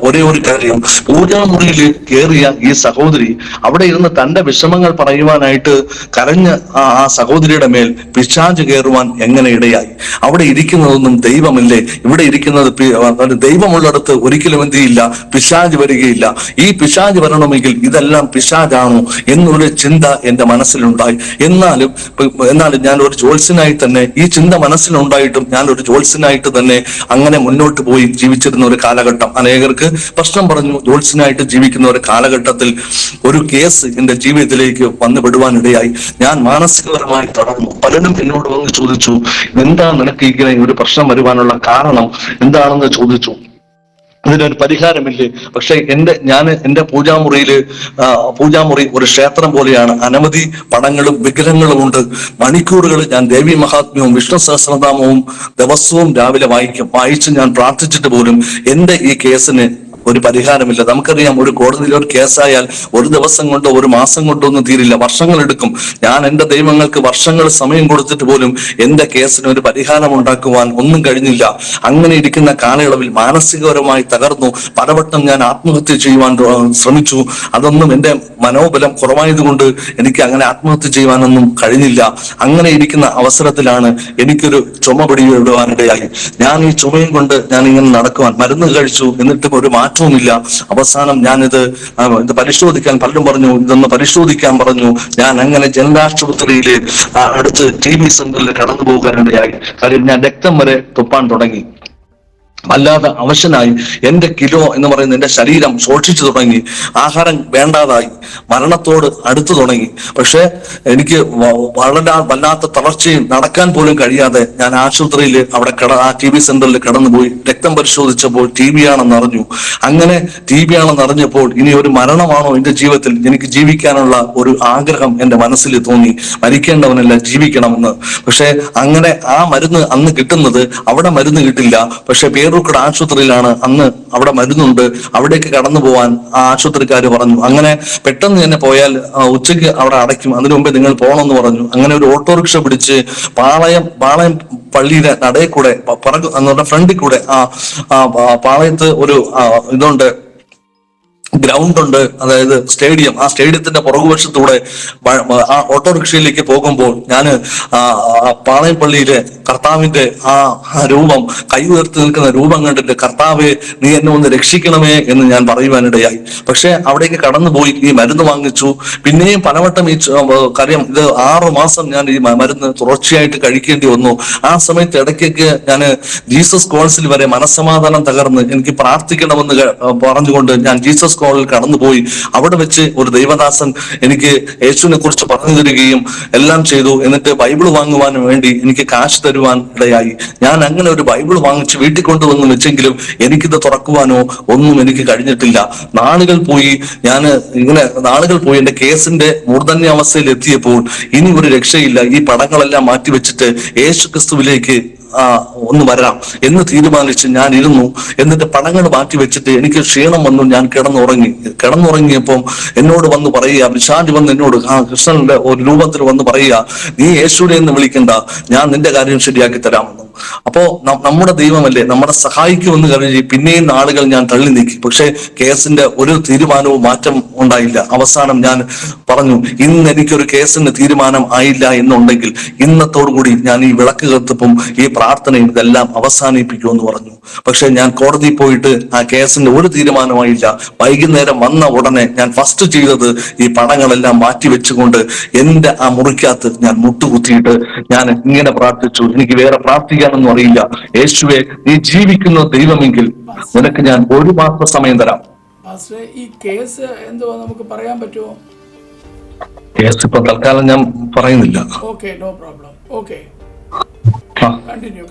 ഒരേ ഒരു കാര്യം, പൂജാമുറിയിൽ കയറിയ ഈ സഹോദരി അവിടെ ഇരുന്ന് തന്റെ വിഷമങ്ങൾ പറയുവാനായിട്ട് കരഞ്ഞ ആ സഹോദരിയുടെ മേൽ പിശാച് കയറുവാൻ എങ്ങനെ ഇടയായി? അവിടെ ഇരിക്കുന്നതൊന്നും ദൈവമല്ലേ? ഇവിടെ ഇരിക്കുന്നത് ദൈവമുള്ളിടത്ത് ഒരിക്കലും എന്ത് ചെയ്യില്ല, പിശാച് വരികയില്ല. ഈ പിശാച് വരണമെങ്കിൽ ഇതെല്ലാം പിശാചാണോ എന്നൊരു ചിന്ത എന്റെ മനസ്സിലുണ്ടായി. എന്നാലും ഞാൻ ഒരു ജ്യോത്സ്യനായി തന്നെ ഈ ചിന്ത മനസ്സിലുണ്ടായിട്ടും ഞാൻ ഒരു ജ്യോത്സ്യനായിട്ട് തന്നെ അങ്ങനെ മുന്നോട്ട് പോയി ജീവിച്ചിരുന്ന ഒരു കാലഘട്ടം. അനേകർക്ക് പ്രശ്നം പറഞ്ഞു ജ്യോത്സ്യനായിട്ട് ജീവിക്കുന്ന ഒരു കാലഘട്ടത്തിൽ ഒരു കേസ് എന്റെ ജീവിതത്തിലേക്ക് വന്നു പെടുവാനിടയായി. ഞാൻ മാനസികപരമായി തളർന്നു. പലരും എന്നോട് വന്ന് ചോദിച്ചു, എന്താ നിനക്ക് ഇങ്ങനെ ഒരു പ്രശ്നം വരുവാനുള്ള കാരണം എന്താണെന്ന് ചോദിച്ചു. ഇതിനൊരു പരിഹാരമില്ലേ? പക്ഷെ ഞാൻ എന്റെ പൂജാമുറി ഒരു ക്ഷേത്രം പോലെയാണ്. അനവധി പടങ്ങളും വിഗ്രഹങ്ങളും ഉണ്ട്. മണിക്കൂറുകൾ ഞാൻ ദേവി മഹാത്മ്യവും വിഷ്ണു സഹസ്രനാമവും ദിവസവും രാവിലെ വായിച്ച് ഞാൻ പ്രാർത്ഥിച്ചിട്ട് പോലും എന്റെ ഈ കേസിന് ഒരു പരിഹാരമില്ല. നമുക്കറിയാം, ഒരു കോടതിയിൽ ഒരു കേസായാൽ ഒരു ദിവസം കൊണ്ടോ ഒരു മാസം കൊണ്ടോ ഒന്നും തീരില്ല, വർഷങ്ങൾ എടുക്കും. ഞാൻ എന്റെ ദൈവങ്ങൾക്ക് വർഷങ്ങൾ സമയം കൊടുത്തിട്ട് പോലും എന്റെ കേസിന് ഒരു പരിഹാരം ഉണ്ടാക്കുവാൻ ഒന്നും കഴിഞ്ഞില്ല. അങ്ങനെ ഇരിക്കുന്ന കാലയളവിൽ മാനസികപരമായി തകർന്നു. പലവട്ടം ഞാൻ ആത്മഹത്യ ചെയ്യുവാൻ ശ്രമിച്ചു. അതൊന്നും എന്റെ മനോബലം കുറവായതുകൊണ്ട് എനിക്ക് അങ്ങനെ ആത്മഹത്യ ചെയ്യുവാനൊന്നും കഴിഞ്ഞില്ല. അങ്ങനെ ഇരിക്കുന്ന അവസരത്തിലാണ് എനിക്കൊരു ചുമ പിടിവിടുവാനിടയായി. ഞാൻ ഈ ചുമയും കൊണ്ട് ഞാൻ ഇങ്ങനെ നടക്കുവാൻ മരുന്ന് കഴിച്ചു, എന്നിട്ടും ഒരു മാറ്റവുമില്ല. അവസാനം ഞാനിത് പരിശോധിക്കാൻ, പലരും പറഞ്ഞു ഇതൊന്ന് പരിശോധിക്കാൻ പറഞ്ഞു. ഞാൻ അങ്ങനെ ജനലാശുപത്രിയില് അടുത്ത് TB സെന്ററിൽ കടന്നു പോകാനിടയായി. കാര്യം ഞാൻ രക്തം വരെ തുപ്പാൻ തുടങ്ങി. വല്ലാതെ അവശനായി. എന്റെ കിലോ എന്ന് പറയുന്ന എന്റെ ശരീരം ശോഷിച്ചു തുടങ്ങി. ആഹാരം വേണ്ടാതായി. മരണത്തോട് അടുത്തു തുടങ്ങി. പക്ഷെ എനിക്ക് വല്ലാത്ത തളർച്ചയും നടക്കാൻ പോലും കഴിയാതെ ഞാൻ ആശുപത്രിയിൽ അവിടെ TB സെന്ററിൽ കടന്നുപോയി. രക്തം പരിശോധിച്ചപ്പോൾ TB ആണെന്ന് അറിഞ്ഞു. അങ്ങനെ TB ആണെന്ന് അറിഞ്ഞപ്പോൾ ഇനി ഒരു മരണമാണോ എന്റെ ജീവിതത്തിൽ? എനിക്ക് ജീവിക്കാനുള്ള ഒരു ആഗ്രഹം എന്റെ മനസ്സിൽ തോന്നി. മരിക്കേണ്ടവനല്ല, ജീവിക്കണമെന്ന്. പക്ഷെ അങ്ങനെ ആ മരുന്ന് അന്ന് കിട്ടുന്നത്, അവിടെ മരുന്ന് കിട്ടില്ല. പക്ഷെ പേരൂർക്കട ആശുപത്രിയിലാണ്. അന്ന് അവിടെ മരുന്നുണ്ട്, അവിടേക്ക് കടന്നു പോവാൻ ആ ആശുപത്രിക്കാർ പറഞ്ഞു. അങ്ങനെ പെട്ടെന്ന് തന്നെ പോയാൽ ഉച്ചയ്ക്ക് അവിടെ അടയ്ക്കും, അതിനു മുമ്പേ നിങ്ങൾ പോകണമെന്ന് പറഞ്ഞു. അങ്ങനെ ഒരു ഓട്ടോറിക്ഷ പിടിച്ച് പാളയം പള്ളിയുടെ നടയിൽ കൂടെ ഫ്രണ്ടിൽ കൂടെ പാളയത്ത് ഒരു ഇതുണ്ട്, ഗ്രൗണ്ട് ഉണ്ട്, അതായത് സ്റ്റേഡിയം. ആ സ്റ്റേഡിയത്തിന്റെ പുറകുവശത്തൂടെ ആ ഓട്ടോറിക്ഷയിലേക്ക് പോകുമ്പോൾ ഞാൻ പാളയം പള്ളിയിലെ കർത്താവിന്റെ ആ രൂപം, കൈ ഉയർത്തി നിൽക്കുന്ന രൂപം കണ്ടിട്ട്, കർത്താവെ നീ എന്നെ ഒന്ന് രക്ഷിക്കണമേ എന്ന് ഞാൻ പറയുവാനിടയായി. പക്ഷെ അവിടേക്ക് കടന്നുപോയി ഈ മരുന്ന് വാങ്ങിച്ചു. പിന്നെയും പലവട്ടം ഈ കാര്യം, ഇത് 6 മാസം ഞാൻ ഈ മരുന്ന് തുടർച്ചയായിട്ട് കഴിക്കേണ്ടി വന്നു. ആ സമയത്ത് ഇടയ്ക്കൊക്കെ ഞാൻ ജീസസ് കോൾസിൽ വരെ മനസ്സമാധാനം തകർന്ന് എനിക്ക് പ്രാർത്ഥിക്കണമെന്ന് പറഞ്ഞുകൊണ്ട് ഞാൻ ജീസസ് കോളിൽ കടന്നുപോയി. അവിടെ വെച്ച് ഒരു ദൈവദാസൻ എനിക്ക് യേശുവിനെ കുറിച്ച് പറഞ്ഞു തരികയും എല്ലാം ചെയ്തു. എന്നിട്ട് ബൈബിൾ വാങ്ങുവാൻ വേണ്ടി എനിക്ക് കാശ് തരുവാൻ ഇടയായി. ഞാൻ അങ്ങനെ ഒരു ബൈബിൾ വാങ്ങിച്ച് വീട്ടിൽ കൊണ്ടുവന്ന് വെച്ചെങ്കിലും എനിക്കിത് തുറക്കുവാനോ ഒന്നും എനിക്ക് കഴിഞ്ഞിട്ടില്ല. നാളുകൾ പോയി എന്റെ കേസിന്റെ മൂർധന്യാവസ്ഥയിൽ എത്തിയപ്പോൾ ഇനി ഒരു രക്ഷയില്ല, ഈ പടങ്ങളെല്ലാം മാറ്റിവെച്ചിട്ട് യേശു ക്രിസ്തുവിലേക്ക് ഒന്ന് വരാം എന്ന് തീരുമാനിച്ച് ഞാൻ ഇരുന്നു. എന്നിട്ട് പടങ്ങൾ മാറ്റി വെച്ചിട്ട് എനിക്ക് ക്ഷീണം വന്നു. ഞാൻ കിടന്നുറങ്ങിയപ്പോൾ എന്നോട് വന്ന് പറയുക, വിശാലി വന്ന് എന്നോട് കൃഷ്ണന്റെ ഒരു രൂപത്തിൽ വന്ന് പറയുക, നീ യേശുവിനെ എന്ന് വിളിക്കണ്ട, ഞാൻ നിന്റെ കാര്യം ശരിയാക്കി തരാമെന്ന്. അപ്പോ നമ്മുടെ ദൈവമല്ലേ നമ്മളെ സഹായിക്കുമെന്ന് കരുതി പിന്നെയും നാളുകൾ ഞാൻ തള്ളി നീക്കി. പക്ഷെ കേസിന്റെ ഒരു തീരുമാനവും മാറ്റം ഉണ്ടായില്ല. അവസാനം ഞാൻ പറഞ്ഞു, ഇന്ന് എനിക്കൊരു കേസിന് തീരുമാനം ആയില്ല എന്നുണ്ടെങ്കിൽ ഇന്നത്തോടുകൂടി ഞാൻ ഈ വിളക്ക് കത്തിപ്പും ഈ പ്രാർത്ഥനയും ഇതെല്ലാം അവസാനിപ്പിക്കുമെന്ന് പറഞ്ഞു. പക്ഷെ ഞാൻ കോടതിയിൽ പോയിട്ട് ആ കേസിന്റെ ഒരു തീരുമാനമായില്ല. വൈകുന്നേരം വന്ന ഉടനെ ഞാൻ ഫസ്റ്റ് ചെയ്തത് ഈ പടങ്ങളെല്ലാം മാറ്റി വെച്ചുകൊണ്ട് എന്റെ ആ മുറിക്കകത്ത് ഞാൻ മുട്ടുകുത്തിയിട്ട് ഞാൻ ഇങ്ങനെ പ്രാർത്ഥിച്ചു, എനിക്ക് വേറെ പ്രാർത്ഥിക്കാനൊന്നും അറിയില്ല. യേശുവേ, നീ ജീവിക്കുന്ന ദൈവമെങ്കിൽ നിനക്ക് ഞാൻ 1 മാസം സമയം തരാം. ഈ കേസ് എന്തുവാ നമുക്ക് പറയാൻ പറ്റുമോ? കേസ് ഇപ്പൊ തൽക്കാലം ഞാൻ പറയുന്നില്ല. Okay, no problem. Okay, continue.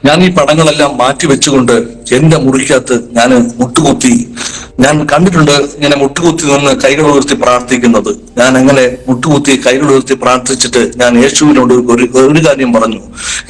ഞാൻ ഈ പടങ്ങളെല്ലാം മാറ്റി വെച്ചുകൊണ്ട് എന്റെ മുറിക്കകത്ത് ഞാൻ മുട്ടുകുത്തി. ഞാൻ കണ്ടിട്ടുണ്ട് ഇങ്ങനെ മുട്ടുകുത്തി നിന്ന് കൈകൾ ഉയർത്തി പ്രാർത്ഥിക്കുന്നത്. ഞാൻ അങ്ങനെ മുട്ടുകുത്തി കൈകൾ ഉയർത്തി പ്രാർത്ഥിച്ചിട്ട് ഞാൻ യേശുവിനോട് ഒരു കാര്യം പറഞ്ഞു,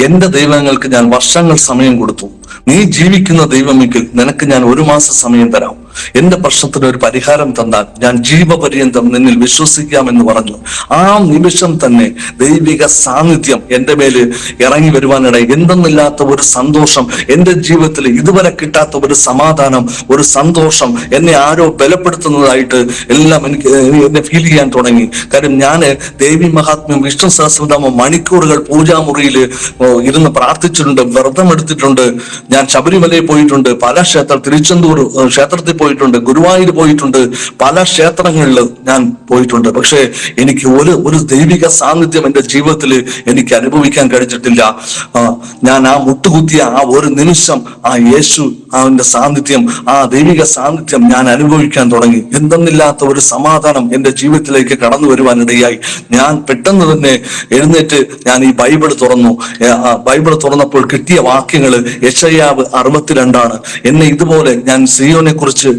എന്റെ ദൈവങ്ങൾക്ക് ഞാൻ വർഷങ്ങൾ സമയം കൊടുത്തു. നീ ജീവിക്കുന്ന ദൈവമെങ്കിൽ നിനക്ക് ഞാൻ 1 മാസം സമയം തരാം. എന്റെ പ്രശ്നത്തിന് ഒരു പരിഹാരം തന്നാൽ ഞാൻ ജീവപര്യന്തം നിന്നിൽ വിശ്വസിക്കാമെന്ന് പറഞ്ഞു. ആ നിമിഷം തന്നെ ദൈവിക സാന്നിധ്യം എന്റെ മേല് ഇറങ്ങി വരുവാനിടയിൽ എന്തെന്നില്ലാത്ത ഒരു സന്തോഷം, എന്റെ ജീവിതത്തിൽ ഇതുവരെ കിട്ടാത്ത ഒരു സമാധാനം, ഒരു സന്തോഷം, എന്നെ ആരോ ബലപ്പെടുത്തുന്നതായിട്ട് എല്ലാം എന്നെ ഫീൽ ചെയ്യാൻ തുടങ്ങി. കാര്യം ഞാൻ ദേവി മഹാത്മ്യം വിഷ്ണു സഹസ്രനാമം മണിക്കൂറുകൾ പൂജാമുറിയിൽ ഇരുന്ന് പ്രാർത്ഥിച്ചിട്ടുണ്ട്, വ്രതം എടുത്തിട്ടുണ്ട്. ഞാൻ ശബരിമലയിൽ പോയിട്ടുണ്ട്, പല തിരുച്ചെന്തൂർ ക്ഷേത്രത്തിൽ പോയിട്ടുണ്ട്, ഗുരുവായൂർ പോയിട്ടുണ്ട്, പല ക്ഷേത്രങ്ങളിൽ ഞാൻ പോയിട്ടുണ്ട്. പക്ഷെ എനിക്ക് ഒരു ദൈവിക സാന്നിധ്യം എന്റെ ജീവിതത്തിൽ എനിക്ക് അനുഭവിക്കാൻ കഴിഞ്ഞിട്ടില്ല. ഞാൻ ആ മുട്ടുകുത്തിയ ആ ഒരു നിമിഷം ആ യേശു അവന്റെ സാന്നിധ്യം, ആ ദൈവിക സാന്നിധ്യം ഞാൻ അനുഭവിക്കാൻ തുടങ്ങി. എന്തെന്നില്ലാത്ത ഒരു സമാധാനം എൻ്റെ ജീവിതത്തിലേക്ക് കടന്നു വരുവാനിടയായി. ഞാൻ പെട്ടെന്ന് തന്നെ എഴുന്നേറ്റ് ഞാൻ ഈ ബൈബിൾ തുറന്നു. ബൈബിൾ തുറന്നപ്പോൾ കിട്ടിയ വാക്യങ്ങൾ യെശയ്യാവ് 62 എന്നെ ഇതുപോലെ ഞാൻ സിയോനെ കുറിച്ച്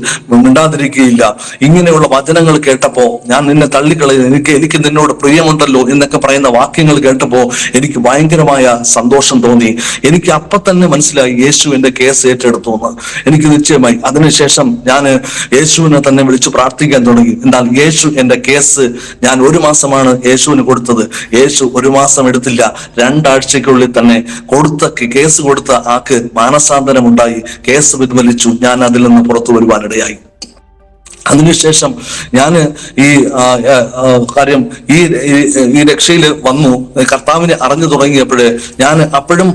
മിണ്ടാതിരിക്കുകയില്ല. ഇങ്ങനെയുള്ള വചനങ്ങൾ കേട്ടപ്പോ ഞാൻ നിന്നെ തള്ളിക്കളയും, എനിക്ക് നിന്നോട് പ്രിയമുണ്ടല്ലോ എന്നൊക്കെ പറയുന്ന വാക്യങ്ങൾ കേട്ടപ്പോ എനിക്ക് ഭയങ്കരമായ സന്തോഷം തോന്നി. എനിക്ക് അപ്പൊ തന്നെ മനസ്സിലായി യേശു എന്റെ കേസ് ഏറ്റെടുത്തു എന്ന്. എനിക്ക് നിശ്ചയമായി. അതിനുശേഷം ഞാൻ യേശുവിനെ തന്നെ വിളിച്ചു പ്രാർത്ഥിക്കാൻ തുടങ്ങി. എന്നാൽ യേശു എന്റെ കേസ്, ഞാൻ 1 മാസമാണ് യേശുവിന് കൊടുത്തത്. യേശു 1 മാസം എടുത്തില്ല, 2 ആഴ്ചയ്ക്കുള്ളിൽ തന്നെ കേസ് കൊടുത്ത ആക്ക് മാനസാന്തരം ഉണ്ടായി. കേസ് പിൻവലിച്ചു. ഞാൻ അതിൽ നിന്ന് പുറത്തു വരുവാനിടയായി. അതിനുശേഷം ഞാൻ ഈ കാര്യം ഈ രക്ഷയിൽ വന്നു. കർത്താവിനെ അറിഞ്ഞു തുടങ്ങിയപ്പോഴേ അപ്പോഴും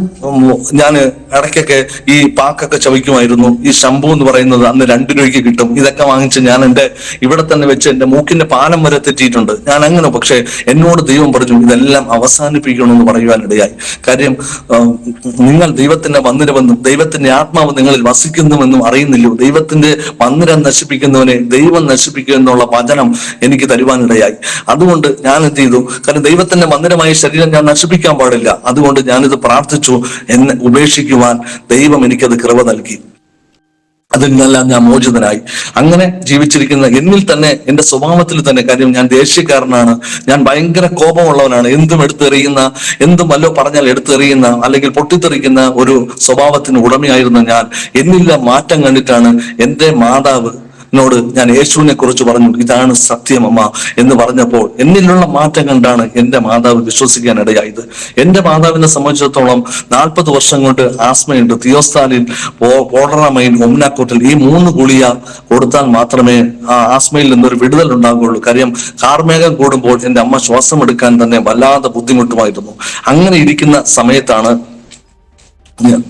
ഞാൻ ഇടയ്ക്കൊക്കെ ഈ പാക്കൊക്കെ ചവയ്ക്കുമായിരുന്നു. ഈ ശംഭു എന്ന് പറയുന്നത് അന്ന് 2 രൂപയ്ക്ക് കിട്ടും. ഇതൊക്കെ വാങ്ങിച്ച് ഞാൻ ഇവിടെ തന്നെ വെച്ച് എൻ്റെ മൂക്കിന്റെ പാലം വരെ തെറ്റിയിട്ടുണ്ട് ഞാൻ അങ്ങനെ. പക്ഷെ എന്നോട് ദൈവം പറഞ്ഞു ഇതെല്ലാം അവസാനിപ്പിക്കണമെന്ന് പറയുവാനിടയായി. കാര്യം നിങ്ങൾ ദൈവത്തിന്റെ മന്ദിരമെന്നും ദൈവത്തിന്റെ ആത്മാവ് നിങ്ങളിൽ വസിക്കുന്നുവെന്നും അറിയുന്നില്ലോ. ദൈവത്തിന്റെ മന്ദിരം നശിപ്പിക്കുന്നവനെ ദൈവം നശിപ്പിക്കുക എന്നുള്ള വചനം എനിക്ക് തരുവാനിടയായി. അതുകൊണ്ട് ഞാൻ എന്ത് ചെയ്തു? കാരണം ദൈവത്തിന്റെ മന്ദിരമായ ശരീരം ഞാൻ നശിപ്പിക്കാൻ പാടില്ല. അതുകൊണ്ട് ഞാനിത് പ്രാർത്ഥിച്ചു. എന്നെ ഉപേക്ഷിക്കുവാൻ ദൈവം എനിക്കത് കൃപ നൽകി. അതിൽ നിന്നെല്ലാം ഞാൻ മോചിതനായി. അങ്ങനെ ജീവിച്ചിരിക്കുന്ന എന്നിൽ തന്നെ, എന്റെ സ്വഭാവത്തിൽ തന്നെ, കാര്യം ഞാൻ ദേഷ്യക്കാരനാണ്, ഞാൻ ഭയങ്കര കോപമുള്ളവനാണ്. എന്തും എടുത്തെറിയുന്ന, എന്തും വല്ലോ പറഞ്ഞാൽ എടുത്തെറിയുന്ന അല്ലെങ്കിൽ പൊട്ടിത്തെറിക്കുന്ന ഒരു സ്വഭാവത്തിന് ഉടമയായിരുന്ന ഞാൻ എന്നില്ല മാറ്റം കണ്ടിട്ടാണ് എൻ്റെ മാതാവ് ോട് ഞാൻ യേശുവിനെ കുറിച്ച് പറഞ്ഞു, ഇതാണ് സത്യം അമ്മ എന്ന് പറഞ്ഞപ്പോൾ എന്നിലുള്ള മാറ്റം കണ്ടാണ് എൻ്റെ മാതാവ് വിശ്വസിക്കാൻ ഇടയായത്. എൻ്റെ മാതാവിനെ സംബന്ധിച്ചിടത്തോളം 40 വർഷം കൊണ്ട് ആസ്മയുണ്ട്. തിയോസ്താലിൻ, പോളറമൈൻ, ഒമ്നാക്കോട്ടിൽ ഈ 3 ഗുളിക കൊടുത്താൽ മാത്രമേ ആ ആസ്മയിൽ നിന്നൊരു വിടുതൽ ഉണ്ടാകുള്ളൂ. കാര്യം കാർമേഘം കൂടുമ്പോൾ എൻ്റെ അമ്മ ശ്വാസം എടുക്കാൻ തന്നെ വല്ലാതെ ബുദ്ധിമുട്ടുമായിരുന്നു. അങ്ങനെ ഇരിക്കുന്ന സമയത്താണ്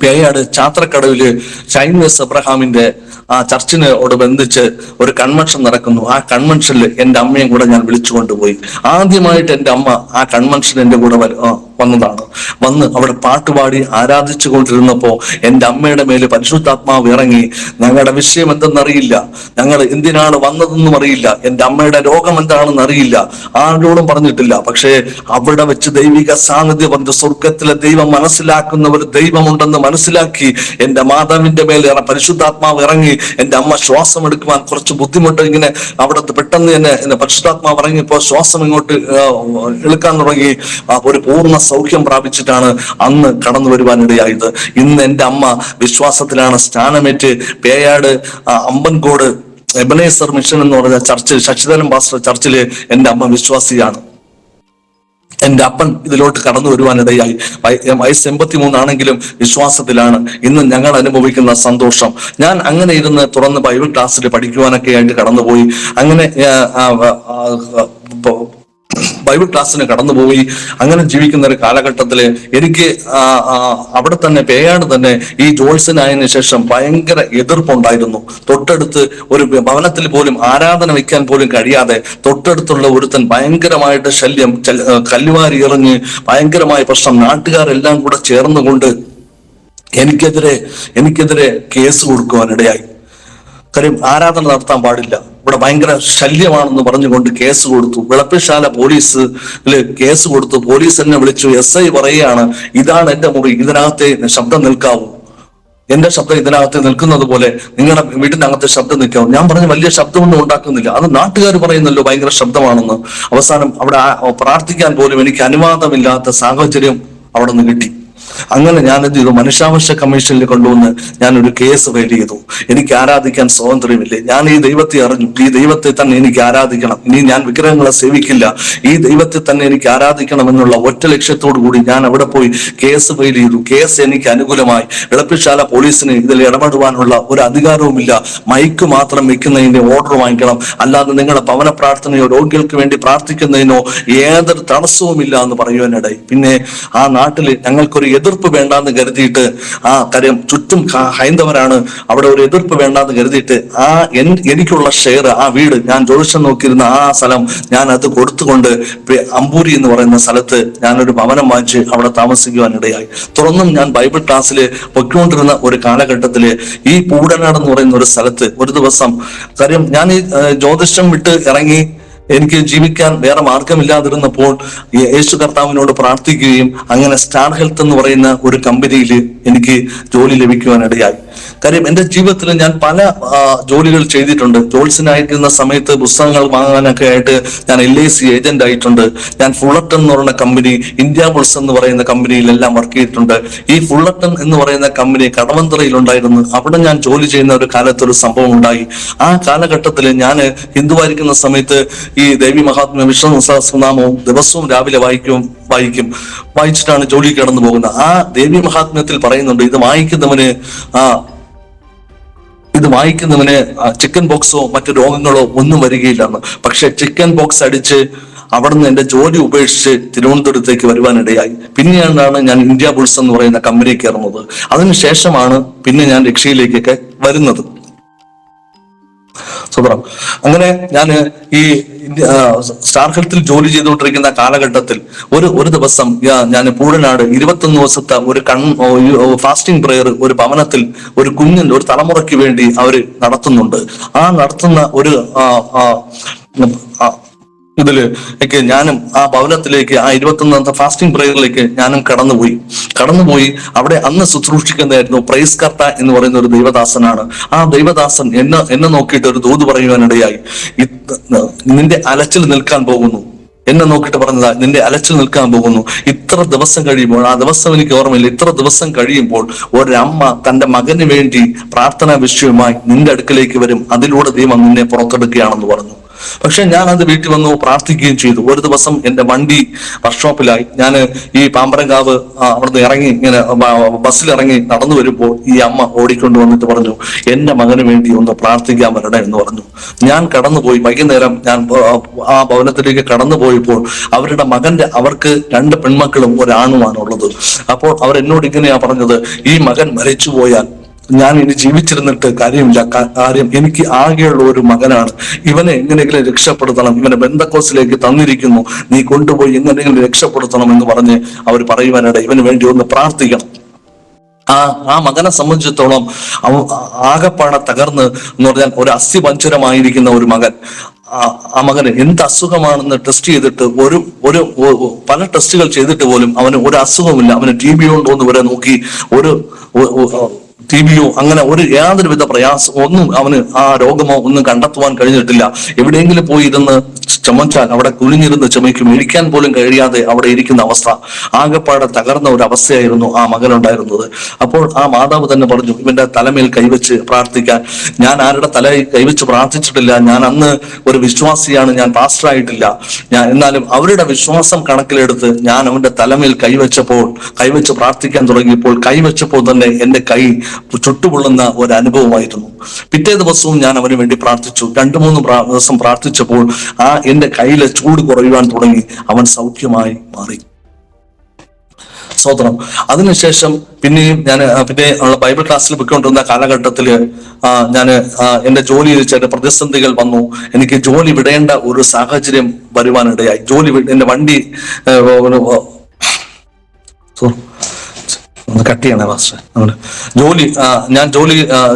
പേയാട് ചാത്രക്കടവില് ഷൈൻവെസ് എബ്രഹാമിന്റെ ആ ചർച്ചിനോട് ബന്ധിച്ച് ഒരു കൺവെൻഷൻ നടക്കുന്നു. ആ കൺവെൻഷനിൽ എൻ്റെ അമ്മയും കൂടെ ഞാൻ വിളിച്ചു കൊണ്ടുപോയി. ആദ്യമായിട്ട് എൻ്റെ അമ്മ ആ കൺവെൻഷൻ എൻ്റെ കൂടെ വന്നതാണ്. വന്ന് അവിടെ പാട്ടുപാടി ആരാധിച്ചു കൊണ്ടിരുന്നപ്പോ എൻ്റെ അമ്മയുടെ മേല് പരിശുദ്ധാത്മാവ് ഇറങ്ങി. ഞങ്ങളുടെ വിഷയം എന്തെന്നറിയില്ല, ഞങ്ങൾ എന്തിനാണ് വന്നതെന്നും അറിയില്ല, എൻ്റെ അമ്മയുടെ രോഗം എന്താണെന്ന് അറിയില്ല, ആരോടും പറഞ്ഞിട്ടില്ല. പക്ഷേ അവിടെ വെച്ച് ദൈവിക സാന്നിധ്യം വന്ന് സ്വർഗത്തിലെ ദൈവം മനസ്സിലാക്കുന്ന ഒരു ദൈവമുണ്ടെന്ന് മനസ്സിലാക്കി എൻ്റെ മാതാവിന്റെ മേലെ പരിശുദ്ധാത്മാവ് ഇറങ്ങി. എൻ്റെ അമ്മ ശ്വാസം എടുക്കുവാൻ കുറച്ച് ബുദ്ധിമുട്ട്. ഇങ്ങനെ അവിടെ പെട്ടെന്ന് തന്നെ പരിശുദ്ധാത്മാവ് ഇറങ്ങിയപ്പോ ശ്വാസം ഇങ്ങോട്ട് എടുക്കാൻ തുടങ്ങി. ഒരു പൂർണ്ണ സൗഖ്യം പ്രാപിച്ചിട്ടാണ് അന്ന് കടന്നു വരുവാനിടയായത്. ഇന്ന് എൻ്റെ അമ്മ വിശ്വാസത്തിലാണ്. സ്നാനമേറ്റ് പേയാട് അമ്പൻകോട് എബനേസർ മിഷൻ എന്ന് പറഞ്ഞ ചർച്ചിൽ, ശശിധരൻ പാസ്റ്റർ ചർച്ചില് എൻ്റെ അമ്മ വിശ്വാസിയാണ്. എൻ്റെ അപ്പൻ ഇതിലോട്ട് കടന്നു വരുവാനിടയായി. വയസ്സ് 83 ആണെങ്കിലും വിശ്വാസത്തിലാണ്. ഇന്ന് ഞങ്ങൾ അനുഭവിക്കുന്ന സന്തോഷം. ഞാൻ അങ്ങനെ ഇരുന്ന് തുറന്ന് ബൈബിൾ ക്ലാസ്സിൽ പഠിക്കുവാനൊക്കെ ആയിട്ട് കടന്നുപോയി. അങ്ങനെ ബൈബിൾ ക്ലാസ്സിന് കടന്നുപോയി. അങ്ങനെ ജീവിക്കുന്ന ഒരു കാലഘട്ടത്തില് എനിക്ക് അവിടെ തന്നെ പേയാട് തന്നെ ഈ ജോത്സ്യനായതിനു ശേഷം ഭയങ്കര എതിർപ്പുണ്ടായിരുന്നു. തൊട്ടടുത്ത് ഒരു ഭവനത്തിൽ പോലും ആരാധന വയ്ക്കാൻ പോലും കഴിയാതെ തൊട്ടടുത്തുള്ള ഒരുത്തൻ ഭയങ്കരമായിട്ട് ശല്യം, കല്ലുവാരി എറിഞ്ഞ് ഭയങ്കരമായ പ്രശ്നം. നാട്ടുകാരെല്ലാം കൂടെ ചേർന്നുകൊണ്ട് എനിക്കെതിരെ കേസ് കൊടുക്കുവാനിടയായി. കാര്യം ആരാധന നടത്താൻ പാടില്ല, ഇവിടെ ഭയങ്കര ശല്യമാണെന്ന് പറഞ്ഞുകൊണ്ട് കേസ് കൊടുത്തു. വിളപ്പിശാല പോലീസില് കേസ് കൊടുത്തു. പോലീസ് എന്നെ വിളിച്ചു. SI പറയുകയാണ്, ഇതാണ് എൻ്റെ മുറി, ഇതിനകത്തെ ശബ്ദം നിൽക്കാവൂ, എന്റെ ശബ്ദം ഇതിനകത്ത് നിൽക്കുന്നത് പോലെ നിങ്ങളുടെ വീടിനകത്ത് ശബ്ദം നിൽക്കാവും. ഞാൻ പറഞ്ഞു വലിയ ശബ്ദമൊന്നും ഉണ്ടാക്കുന്നില്ല, അത് നാട്ടുകാർ പറയുന്നല്ലോ ഭയങ്കര ശബ്ദമാണെന്ന്. അവസാനം അവിടെ പ്രാർത്ഥിക്കാൻ പോലും എനിക്ക് അനുവാദമില്ലാത്ത സാഹചര്യം അവിടെ നിന്ന് കിട്ടി. അങ്ങനെ ഞാൻ എന്ത് ചെയ്തു? മനുഷ്യാവകാശ കമ്മീഷനിൽ കൊണ്ടുവന്ന് ഞാനൊരു കേസ് ഫയൽ ചെയ്തു. എനിക്ക് ആരാധിക്കാൻ സ്വാതന്ത്ര്യമില്ലേ, ഞാൻ ഈ ദൈവത്തെ അറിഞ്ഞു, ഈ ദൈവത്തെ തന്നെ എനിക്ക് ആരാധിക്കണം, ഇനി ഞാൻ വിഗ്രഹങ്ങളെ സേവിക്കില്ല, ഈ ദൈവത്തെ തന്നെ എനിക്ക് ആരാധിക്കണം എന്നുള്ള ഒറ്റ ലക്ഷ്യത്തോടു കൂടി ഞാൻ അവിടെ പോയി കേസ് ഫയൽ ചെയ്തു. കേസ് എനിക്ക് അനുകൂലമായി. വിളപ്പിശാല പോലീസിന് ഇതിൽ ഇടപെടുവാനുള്ള ഒരു അധികാരവുമില്ല. മൈക്ക് മാത്രം വെക്കുന്നതിന്റെ ഓർഡർ വാങ്ങിക്കണം, അല്ലാതെ നിങ്ങളുടെ ഭവന പ്രാർത്ഥനയോ രോഗികൾക്ക് വേണ്ടി പ്രാർത്ഥിക്കുന്നതിനോ ഏതൊരു തടസ്സവുമില്ല എന്ന് പറയുവാനിടയിൽ. പിന്നെ ആ നാട്ടിൽ ഞങ്ങൾക്കൊരു എതിർപ്പ് വേണ്ടാന്ന് കരുതിയിട്ട് കാര്യം ചുറ്റും ഹൈന്ദവരാണ്, അവിടെ ഒരു എതിർപ്പ് വേണ്ടാന്ന് കരുതിയിട്ട് എനിക്കുള്ള ഷെയർ, ആ വീട്, ഞാൻ ജ്യോതിഷം നോക്കിയിരുന്ന ആ സ്ഥലം ഞാൻ അത് കൊടുത്തുകൊണ്ട് അമ്പൂരി എന്ന് പറയുന്ന സ്ഥലത്ത് ഞാനൊരു ഭവനം വാങ്ങിച്ച് അവിടെ താമസിക്കുവാനിടയായി. തുറന്നും ഞാൻ ബൈബിൾ ക്ലാസ്സിൽ പൊയ്ക്കൊണ്ടിരുന്ന ഒരു കാലഘട്ടത്തില് ഈ പൂടനാട് എന്ന് പറയുന്ന ഒരു സ്ഥലത്ത് ഒരു ദിവസം, കാര്യം ഞാൻ ഈ ജ്യോതിഷം വിട്ട് ഇറങ്ങി എനിക്ക് ജീവിക്കാൻ വേറെ മാർഗമില്ലാതിരുന്നപ്പോൾ യേശു കർത്താവിനോട് പ്രാർത്ഥിക്കുകയും അങ്ങനെ സ്റ്റാർ ഹെൽത്ത് എന്ന് പറയുന്ന ഒരു കമ്പനിയിൽ എനിക്ക് ജോലി ലഭിക്കുവാനിടയായി. കാര്യം എൻ്റെ ജീവിതത്തിൽ ഞാൻ പല ജോലികൾ ചെയ്തിട്ടുണ്ട്. ജോത്സ്യനായിരിക്കുന്ന സമയത്ത് പുസ്തകങ്ങൾ വാങ്ങാനൊക്കെ ആയിട്ട് ഞാൻ LIC ഏജന്റ് ആയിട്ടുണ്ട്. ഞാൻ ഫുള്ളട്ടൺ എന്ന് പറയുന്ന കമ്പനി, ഇന്ത്യ ബുൾസ് എന്ന് പറയുന്ന കമ്പനിയിലെല്ലാം വർക്ക് ചെയ്തിട്ടുണ്ട്. ഈ ഫുള്ളട്ടൺ എന്ന് പറയുന്ന കമ്പനി കടവന്തറയിലുണ്ടായിരുന്നു. അവിടെ ഞാൻ ജോലി ചെയ്യുന്ന ഒരു കാലത്ത് ഒരു സംഭവം ഉണ്ടായി. ആ കാലഘട്ടത്തിൽ ഞാൻ ഹിന്ദുവായിരിക്കുന്ന സമയത്ത് ഈ ദേവി മഹാത്മ്യ വിഷ്ണു സഹസ്രനാമവും ദിവസവും രാവിലെ വായിച്ചിട്ടാണ് ജോലി കടന്നു പോകുന്നത്. ആ ദേവി മഹാത്മ്യത്തിൽ പറയുന്നുണ്ട്, ഇത് വായിക്കുന്നവന് ചിക്കൻ ബോക്സോ മറ്റു രോഗങ്ങളോ ഒന്നും വരികയില്ലെന്ന്. പക്ഷെ ചിക്കൻ ബോക്സ് അടിച്ച് അവിടുന്ന് എന്റെ ജോലി ഉപേക്ഷിച്ച് തിരുവനന്തപുരത്തേക്ക് വരുവാനിടയായി. പിന്നെയാണ് ഞാൻ ഇന്ത്യ ബുൾസ് എന്ന് പറയുന്ന കമ്പനി കയറുന്നത്. അതിനുശേഷമാണ് പിന്നെ ഞാൻ രക്ഷയിലേക്കൊക്കെ വരുന്നത്. സുബ്രം, അങ്ങനെ ഞാൻ ഈ സ്റ്റാർ ഹെൽത്തിൽ ജോലി ചെയ്തുകൊണ്ടിരിക്കുന്ന കാലഘട്ടത്തിൽ ഒരു ദിവസം ഞാൻ പൂഴനാട് 21 ദിവസത്തെ ഒരു ഫാസ്റ്റിംഗ് പ്രയർ ഒരു ഭവനത്തിൽ ഒരു കുഞ്ഞിന്റെ ഒരു തലമുറയ്ക്ക് വേണ്ടി അവര് നടത്തുന്നുണ്ട്. ആ നടത്തുന്ന ഒരു ഇതിലേക്ക് ഞാനും ആ ഭവനത്തിലേക്ക് ആ 21 ഫാസ്റ്റിംഗ് പ്രയറിലേക്ക് ഞാനും കടന്നുപോയി. അവിടെ അന്ന് ശുശ്രൂഷിക്കുന്നതായിരുന്നു പ്രൈസ് കർത്ത എന്ന് പറയുന്ന ഒരു ദൈവദാസനാണ്. ആ ദൈവദാസൻ എന്നെ നോക്കിയിട്ട് ഒരു ദൂത് പറയുവാനിടയായി. നിന്റെ അലച്ചിൽ നിൽക്കാൻ പോകുന്നു. എന്നെ നോക്കിയിട്ട് പറഞ്ഞതാ, നിന്റെ അലച്ചിൽ നിൽക്കാൻ പോകുന്നു. ഇത്ര ദിവസം കഴിയുമ്പോൾ, ആ ദിവസം എനിക്ക് ഓർമ്മയില്ല, ഇത്ര ദിവസം കഴിയുമ്പോൾ ഒരമ്മ തന്റെ മകന് വേണ്ടി പ്രാർത്ഥനാ വിഷയവുമായി നിന്റെ അടുക്കലേക്ക് വരും. അതിലൂടെ ദൈവം നിന്നെ പുറത്തെടുക്കുകയാണെന്ന് പറഞ്ഞു. പക്ഷെ ഞാൻ അത് വീട്ടിൽ വന്നു പ്രാർത്ഥിക്കുകയും ചെയ്തു. ഒരു ദിവസം എന്റെ വണ്ടി വർക്ക്ഷോപ്പിലായി. ഞാൻ ഈ പാമ്പരങ്കാവ് അവിടുന്ന് ഇറങ്ങി ഇങ്ങനെ ബസ്സിലിറങ്ങി നടന്നു വരുമ്പോൾ ഈ അമ്മ ഓടിക്കൊണ്ട് വന്നിട്ട് പറഞ്ഞു, എന്റെ മകന് വേണ്ടി ഒന്ന് പ്രാർത്ഥിക്കാൻ വരണേ എന്ന് പറഞ്ഞു. ഞാൻ കടന്നുപോയി. വൈകുന്നേരം ഞാൻ ആ ഭവനത്തിലേക്ക് കടന്നു പോയപ്പോൾ അവർക്ക് 2 പെൺമക്കളും ഒരാണുമാണുള്ളത്. അപ്പോൾ അവർ എന്നോട് ഇങ്ങനെയാ പറഞ്ഞത്, ഈ മകൻ മരിച്ചു പോയാൽ ഞാൻ ഇനി ജീവിച്ചിരുന്നിട്ട് കാര്യമില്ല. കാര്യം എനിക്ക് ആകെയുള്ള ഒരു മകനാണ്. ഇവനെ എങ്ങനെയെങ്കിലും രക്ഷപ്പെടുത്തണം. ഇവനെ ബെന്തക്കോസിലേക്ക് തന്നിരിക്കുന്നു, നീ കൊണ്ടുപോയി എങ്ങനെയെങ്കിലും രക്ഷപ്പെടുത്തണം എന്ന് പറഞ്ഞ് അവർ പറയുവാനിട ഇവന് വേണ്ടി ഒന്ന് പ്രാർത്ഥിക്കണം. ആ മകനെ സംബന്ധിച്ചിടത്തോളം ആകപ്പാടെ തകർന്ന് എന്ന് പറഞ്ഞാൽ ഒരു അസ്ഥിപഞ്ചരമായിരിക്കുന്ന ഒരു മകൻ. ആ മകന് എന്ത് അസുഖമാണെന്ന് ടെസ്റ്റ് ചെയ്തിട്ട് പല ടെസ്റ്റുകൾ ചെയ്തിട്ട് പോലും അവന് ഒരു അസുഖമില്ല. അവന് TB ഉണ്ടോ എന്ന് വരെ നോക്കി, TB അങ്ങനെ യാതൊരുവിധ പ്രയാസം ഒന്നും അവന് ആ രോഗമോ ഒന്നും കണ്ടെത്തുവാൻ കഴിഞ്ഞിട്ടില്ല. എവിടെയെങ്കിലും പോയി ഇരുന്ന് ചുമച്ചാൽ അവിടെ കുനിഞ്ഞിരുന്ന് ചുമയ്ക്കും. ഇരിക്കാൻ പോലും കഴിയാതെ അവിടെ ഇരിക്കുന്ന അവസ്ഥ. ആകെപ്പാടെ തകർന്ന ഒരു അവസ്ഥയായിരുന്നു ആ മകനുണ്ടായിരുന്നത്. അപ്പോൾ ആ മാതാവ് തന്നെ പറഞ്ഞു, ഇവന്റെ തലമേൽ കൈവച്ച് പ്രാർത്ഥിക്കാൻ. ഞാൻ ആരുടെ തലയിൽ കൈവച്ച് പ്രാർത്ഥിച്ചിട്ടില്ല. ഞാൻ അന്ന് ഒരു വിശ്വാസിയാണ്, ഞാൻ പാസ്റ്റർ ആയിട്ടില്ല. എന്നാലും അവരുടെ വിശ്വാസം കണക്കിലെടുത്ത് ഞാൻ അവന്റെ തലമേൽ കൈവച്ച് പ്രാർത്ഥിക്കാൻ തുടങ്ങിയപ്പോൾ കൈവച്ചപ്പോൾ തന്നെ എന്റെ കൈ ചുട്ടുപൊള്ളുന്ന ഒരു അനുഭവമായിരുന്നു. പിറ്റേ ദിവസവും ഞാൻ അവന് വേണ്ടി പ്രാർത്ഥിച്ചു. 2-3 ദിവസം പ്രാർത്ഥിച്ചപ്പോൾ എന്റെ കയ്യിലെ ചൂട് കുറയുവാൻ തുടങ്ങി. അവൻ സൗഖ്യമായി മാറി. സ്തോത്രം. അതിനുശേഷം പിന്നെയും ഞാൻ ഉള്ള ബൈബിൾ ക്ലാസ്സിൽ പോയിക്കൊണ്ടിരുന്ന കാലഘട്ടത്തില് ഞാൻ എന്റെ ജോലിയിൽ ചില പ്രതിസന്ധികൾ വന്നു. എനിക്ക് ജോലി വിടേണ്ട ഒരു സാഹചര്യം വരുവാനിടയായി. എന്റെ വണ്ടി ഒന്ന് കട്ട് ചെയ്യണേ മാസ്റ്റർ.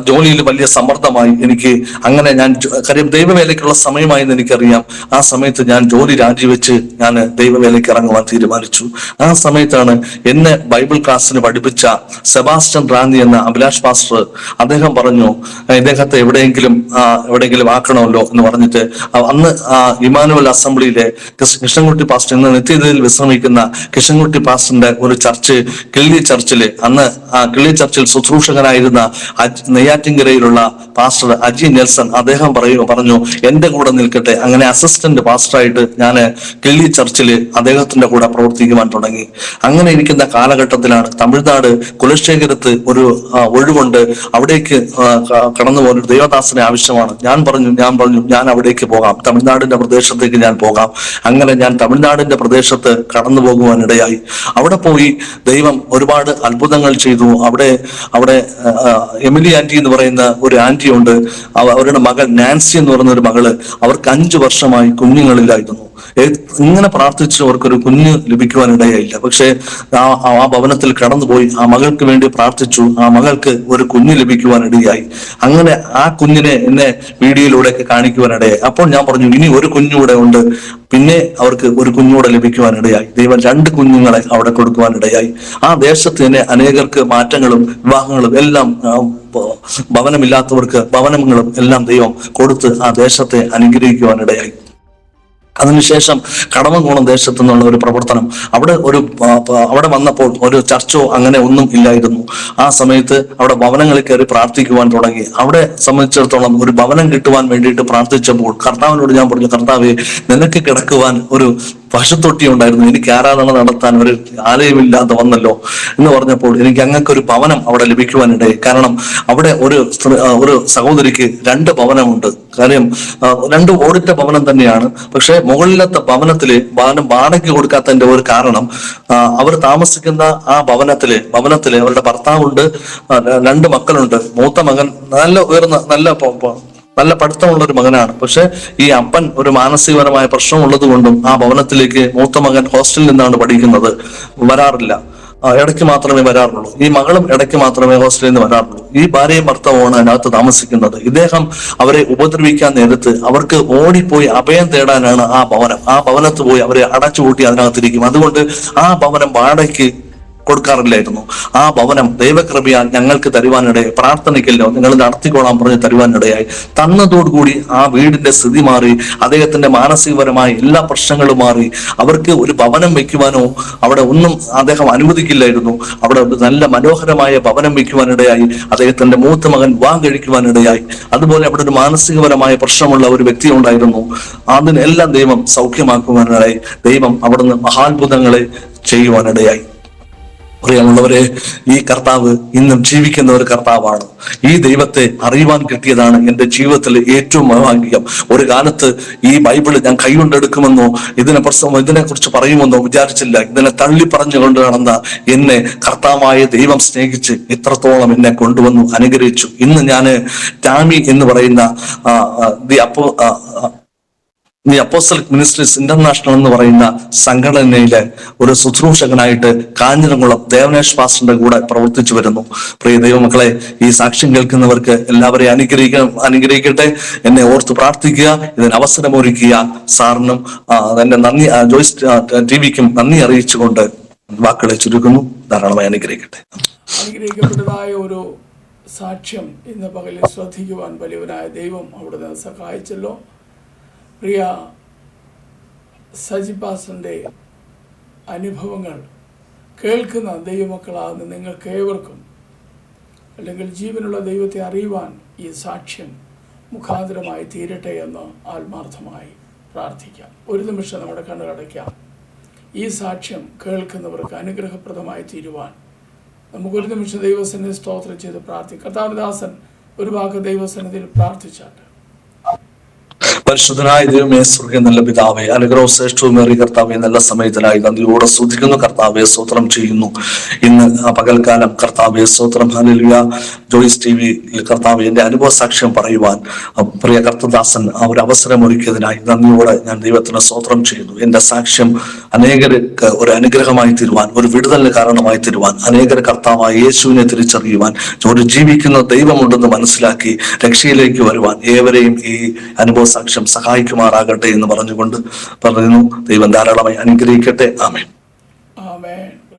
ജോലിയിൽ വലിയ സമ്മർദ്ദമായി എനിക്ക്. അങ്ങനെ കാര്യം ദൈവവേലയ്ക്കുള്ള സമയമായെന്ന് എനിക്കറിയാം. ആ സമയത്ത് ഞാൻ ജോലി രാജിവെച്ച് ഞാൻ ദൈവവേലയ്ക്ക് ഇറങ്ങുവാൻ തീരുമാനിച്ചു. ആ സമയത്താണ് എന്നെ ബൈബിൾ ക്ലാസ്സിന് പഠിപ്പിച്ച സെബാസ്റ്റ്യൻ റാന്നി എന്ന അഭിലാഷ് പാസ്റ്റർ, അദ്ദേഹം പറഞ്ഞു, ഇദ്ദേഹത്തെ എവിടെയെങ്കിലും ആക്കണമല്ലോ എന്ന് പറഞ്ഞിട്ട് അന്ന് ഇമാനുവൽ അസംബ്ലിയിലെ കൃഷ്ണൻകുട്ടി പാസ്റ്റർ എന്ന നിത്യതയിൽ വിശ്രമിക്കുന്ന കൃഷ്ണൻകുട്ടി പാസ്റ്ററിന്റെ ഒരു ചർച്ച്, കിള്ളി ചർച്ചില് അന്ന് കിള്ളി ചർച്ചിൽ ശുശ്രൂഷകനായിരുന്ന നെയ്യാറ്റിൻകരയിലുള്ള പാസ്റ്റർ അജി നെൽസൺ അദ്ദേഹം പറഞ്ഞു എന്റെ കൂടെ നിൽക്കട്ടെ. അങ്ങനെ അസിസ്റ്റന്റ് പാസ്റ്ററായിട്ട് ഞാൻ കിള്ളി ചർച്ചിൽ അദ്ദേഹത്തിന്റെ കൂടെ പ്രവർത്തിക്കുവാൻ തുടങ്ങി. അങ്ങനെ ഇരിക്കുന്ന കാലഘട്ടത്തിലാണ് തമിഴ്നാട് കുലശേഖരത്ത് ഒരു ഒഴിവുണ്ട്, അവിടേക്ക് കടന്നു പോകുന്ന ഒരു ദൈവദാസനെ ആവശ്യമാണ്. ഞാൻ പറഞ്ഞു ഞാൻ അവിടേക്ക് പോകാം, തമിഴ്നാടിന്റെ പ്രദേശത്തേക്ക് ഞാൻ പോകാം. അങ്ങനെ ഞാൻ തമിഴ്നാടിന്റെ പ്രദേശത്ത് കടന്നു പോകുവാനിടയായി. അവിടെ പോയി ദൈവം ഒരുപാട് അത്ഭുതങ്ങൾ ചെയ്തു. അവിടെ എമിലി ആന്റി എന്ന് പറയുന്ന ഒരു ആന്റി ഉണ്ട്. അവരുടെ മകൾ നാൻസി എന്ന് പറയുന്ന ഒരു മകള്, അവർക്ക് 5 വർഷമായി കുഞ്ഞുങ്ങളിലായിരുന്നു. ഇങ്ങനെ പ്രാർത്ഥിച്ചു അവർക്കൊരു കുഞ്ഞ് ലഭിക്കുവാനിടയായില്ല. പക്ഷെ ആ ഭവനത്തിൽ കടന്നുപോയി ആ മകൾക്ക് വേണ്ടി പ്രാർത്ഥിച്ചു. ആ മകൾക്ക് ഒരു കുഞ്ഞ് ലഭിക്കുവാനിടയായി. അങ്ങനെ ആ കുഞ്ഞിനെ എന്നെ വീഡിയോയിലൂടെയൊക്കെ കാണിക്കുവാനിടയായി. അപ്പോൾ ഞാൻ പറഞ്ഞു ഇനി ഒരു കുഞ്ഞുകൂടെ ഉണ്ട്. പിന്നെ അവർക്ക് ഒരു കുഞ്ഞൂടെ ലഭിക്കുവാനിടയായി. ദൈവം 2 കുഞ്ഞുങ്ങളെ അവിടെ കൊടുക്കുവാനിടയായി. ആ ദേശത്ത് തന്നെ അനേകർക്ക് മാറ്റങ്ങളും വിവാഹങ്ങളും എല്ലാം, ഭവനമില്ലാത്തവർക്ക് ഭവനങ്ങളും എല്ലാം ദൈവം കൊടുത്ത് ആ ദേശത്തെ അനുഗ്രഹിക്കുവാനിടയായി. അതിനുശേഷം കടമംകുളം ദേശത്തു നിന്നുള്ള ഒരു പ്രവർത്തനം, അവിടെ വന്നപ്പോൾ ഒരു ചർച്ചോ അങ്ങനെ ഒന്നും ഇല്ലായിരുന്നു. ആ സമയത്ത് അവിടെ ഭവനങ്ങളിൽ കയറി പ്രാർത്ഥിക്കുവാൻ തുടങ്ങി. അവിടെ സംബന്ധിച്ചിടത്തോളം ഒരു ഭവനം കിട്ടുവാൻ വേണ്ടിയിട്ട് പ്രാർത്ഥിച്ചപ്പോൾ കർത്താവിനോട് ഞാൻ പറഞ്ഞു, കർത്താവേ നിനക്ക് കിടക്കുവാൻ ഒരു പശുത്തൊട്ടി ഉണ്ടായിരുന്നു, എനിക്ക് ആരാധന നടത്താൻ ഒരു ആലയമില്ലാതെ വന്നല്ലോ എന്ന് പറഞ്ഞപ്പോൾ എനിക്ക് അങ്ങക്ക് ഒരു ഭവനം അവിടെ ലഭിക്കുവാനിടയായി. കാരണം അവിടെ ഒരു സഹോദരിക്ക് 2 ഭവനമുണ്ട്. കാര്യം 2 ഓടിട്ട ഭവനം തന്നെയാണ്. പക്ഷെ മുകളിലത്തെ ഭവനത്തില് വാടകയ്ക്ക് കൊടുക്കാത്തതിന്റെ ഒരു കാരണം, അവർ താമസിക്കുന്ന ആ ഭവനത്തില് അവരുടെ ഭർത്താവുണ്ട്, 2 മക്കളുണ്ട്. മൂത്ത മകൻ നല്ല ഉയർന്ന നല്ല പഠിത്തമുള്ള ഒരു മകനാണ്. പക്ഷെ ഈ അപ്പൻ ഒരു മാനസികപരമായ പ്രശ്നമുള്ളത് കൊണ്ടും ആ ഭവനത്തിലേക്ക് മൂത്ത മകൻ ഹോസ്റ്റലിൽ നിന്നാണ് പഠിക്കുന്നത്, വരാറില്ല. ഇടയ്ക്ക് മാത്രമേ വരാറുള്ളൂ. ഈ മകളും ഇടയ്ക്ക് മാത്രമേ ഹോസ്റ്റലിൽ നിന്ന് വരാറുള്ളൂ. ഈ ഭാര്യയും ഭർത്താവുമാണ് അതിനകത്ത് താമസിക്കുന്നത്. ഇദ്ദേഹം അവരെ ഉപദ്രവിക്കാൻ നേരത്ത് അവർക്ക് ഓടിപ്പോയി അഭയം തേടാനാണ് ആ ഭവനത്ത് പോയി അവരെ അടച്ചുപൂട്ടി അതിനകത്തിരിക്കും. അതുകൊണ്ട് ആ ഭവനം വാടകയ്ക്ക് കൊടുക്കാറില്ലായിരുന്നു. ആ ഭവനം ദൈവകൃപയാൽ ഞങ്ങൾക്ക് തരുവാനിടയായി. പ്രാർത്ഥനയ്ക്കല്ലോ നിങ്ങൾ നടത്തിക്കോളാൻ പറഞ്ഞ് തരുവാനിടയായി. തന്നതോടുകൂടി ആ വീടിന്റെ സ്ഥിതി മാറി. അദ്ദേഹത്തിന്റെ മാനസികപരമായ എല്ലാ പ്രശ്നങ്ങളും മാറി. അവർക്ക് ഒരു ഭവനം വെക്കുവാനോ അവിടെ ഒന്നും അദ്ദേഹം അനുവദിക്കില്ലായിരുന്നു. അവിടെ ഒരു നല്ല മനോഹരമായ ഭവനം വെക്കുവാനിടയായി. അദ്ദേഹത്തിന്റെ മൂത്ത മകൻ വിവാഹം കഴിക്കുവാനിടയായി. അതുപോലെ അവിടെ ഒരു മാനസികപരമായ പ്രശ്നമുള്ള ഒരു വ്യക്തി ഉണ്ടായിരുന്നു. അതിനെല്ലാം ദൈവം സൗഖ്യമാക്കുവാനിടയായി. ദൈവം അവിടുന്ന് മഹാത്ഭുതങ്ങളെ ചെയ്യുവാനിടയായി. പ്രിയമുള്ളവരെ, ഈ കർത്താവ് ഇന്നും ജീവിക്കുന്ന ഒരു കർത്താവാണ്. ഈ ദൈവത്തെ അറിയുവാൻ കിട്ടിയതാണ് എൻ്റെ ജീവിതത്തിൽ ഏറ്റവും ഭാഗ്യം. ഒരു കാലത്ത് ഈ ബൈബിള് ഞാൻ കൈകൊണ്ടെടുക്കുമെന്നോ ഇതിനെ കുറിച്ച് പറയുമെന്നോ വിചാരിച്ചില്ല. ഇതിനെ തള്ളി പറഞ്ഞുകൊണ്ട് നടന്ന എന്നെ കർത്താവായ ദൈവം സ്നേഹിച്ച് ഇത്രത്തോളം എന്നെ കൊണ്ടുവന്നു അനുഗ്രഹിച്ചു. ഇന്ന് ഞാൻ ടാമി എന്ന് പറയുന്ന ദി അപ്പോസ്റ്റലിക് മിനിസ്ട്രീസ് ഇന്റർനാഷണൽ എന്ന് പറയുന്ന സംഘടനയിലെ ഒരു ശുശ്രൂഷകനായിട്ട് കാഞ്ഞിരംകുളം ദേവനേഷ് പാസ്റ്ററിന്റെ കൂടെ പ്രവർത്തിച്ചു വരുന്നു. പ്രിയ ദൈവമക്കളെ, ഈ സാക്ഷ്യം കേൾക്കുന്നവർക്ക് എല്ലാവരെയും അനുഗ്രഹിക്കട്ടെ. എന്നെ ഓർത്ത് പ്രാർത്ഥിക്കുക, ഇതിന് അവസരമൊരുക്കിയ സാറിനും എന്റെ നന്ദി, ജോയ്സ് ടിവിക്കും നന്ദി അറിയിച്ചുകൊണ്ട് വാക്കുകളെ ചുരുക്കുന്നു. ധാരാളമായി അനുഗ്രഹിക്കട്ടെ. അനുഗ്രഹിക്കപ്പെട്ടതായ ഒരു സാക്ഷ്യം ഇന്ന് പകലിൽ ശ്രദ്ധിക്കുവാൻ വലിയവനായ ദൈവം അവിടുന്ന് സഹായിച്ചല്ലോ. പ്രിയ സജിപാസന്റെ അനുഭവങ്ങൾ കേൾക്കുന്ന ദൈവമക്കളാകുന്ന നിങ്ങൾക്ക് ഏവർക്കും, അല്ലെങ്കിൽ ജീവനുള്ള ദൈവത്തെ അറിയുവാൻ ഈ സാക്ഷ്യം മുഖാന്തരമായി തീരട്ടെ എന്ന് ആത്മാർത്ഥമായി പ്രാർത്ഥിക്കാം. ഒരു നിമിഷം നമ്മുടെ കണ്ണുകടയ്ക്കാം. ഈ സാക്ഷ്യം കേൾക്കുന്നവർക്ക് അനുഗ്രഹപ്രദമായി തീരുവാൻ നമുക്കൊരു നിമിഷം ദൈവസന്നിധി സ്തോത്രം ചെയ്ത് പ്രാർത്ഥിക്കാം. കർത്താവദാസൻ ഒരു വാക്ക് ദൈവസന്നിധിയിൽ പ്രാർത്ഥിച്ചാട്ടെ. പരിശുദ്ധനായ ദൈവമേ, സ്വർഗ്ഗ നല്ല പിതാവേ, അനുഗ്രഹവും ശ്രേഷ്ഠവും ഏറിയ കർത്താവെ, നല്ല സമയത്തിനായി നന്ദിയോടെ സ്തുതിക്കുന്നു. കർത്താവെ സ്തോത്രം ചെയ്യുന്നു. ഇന്ന് പകൽക്കാലം കർത്താവെ സ്തോത്രം, ഹല്ലേലൂയ, ജോയ്സ് ടിവിയിൽ കർത്താവെ എന്റെ അനുഭവ സാക്ഷ്യം പറയുവാൻ പ്രിയ കർത്തദാസൻ ഒരു അവസരം ഒരുക്കിയതിനായി നന്ദിയോടെ ഞാൻ ദൈവത്തിന് സ്തോത്രം ചെയ്യുന്നു. എന്റെ സാക്ഷ്യം അനേകർക്ക് ഒരു അനുഗ്രഹമായി തീരുവാൻ, ഒരു വിടുതലിന് കാരണമായി തീരുവാൻ, അനേകർ കർത്താവായ യേശുവിനെ തിരിച്ചറിയുവാൻ, ഒരു ജീവിക്കുന്ന ദൈവമുണ്ടെന്ന് മനസ്സിലാക്കി രക്ഷയിലേക്ക് വരുവാൻ ഏവരെയും ഈ അനുഭവ സാക്ഷ്യം സഹായിക്കുമാറാകട്ടെ എന്ന് പറഞ്ഞുകൊണ്ട് പറയുന്നു. ദൈവം ധാരാളമായി അനുഗ്രഹിക്കട്ടെ. ആമേൻ.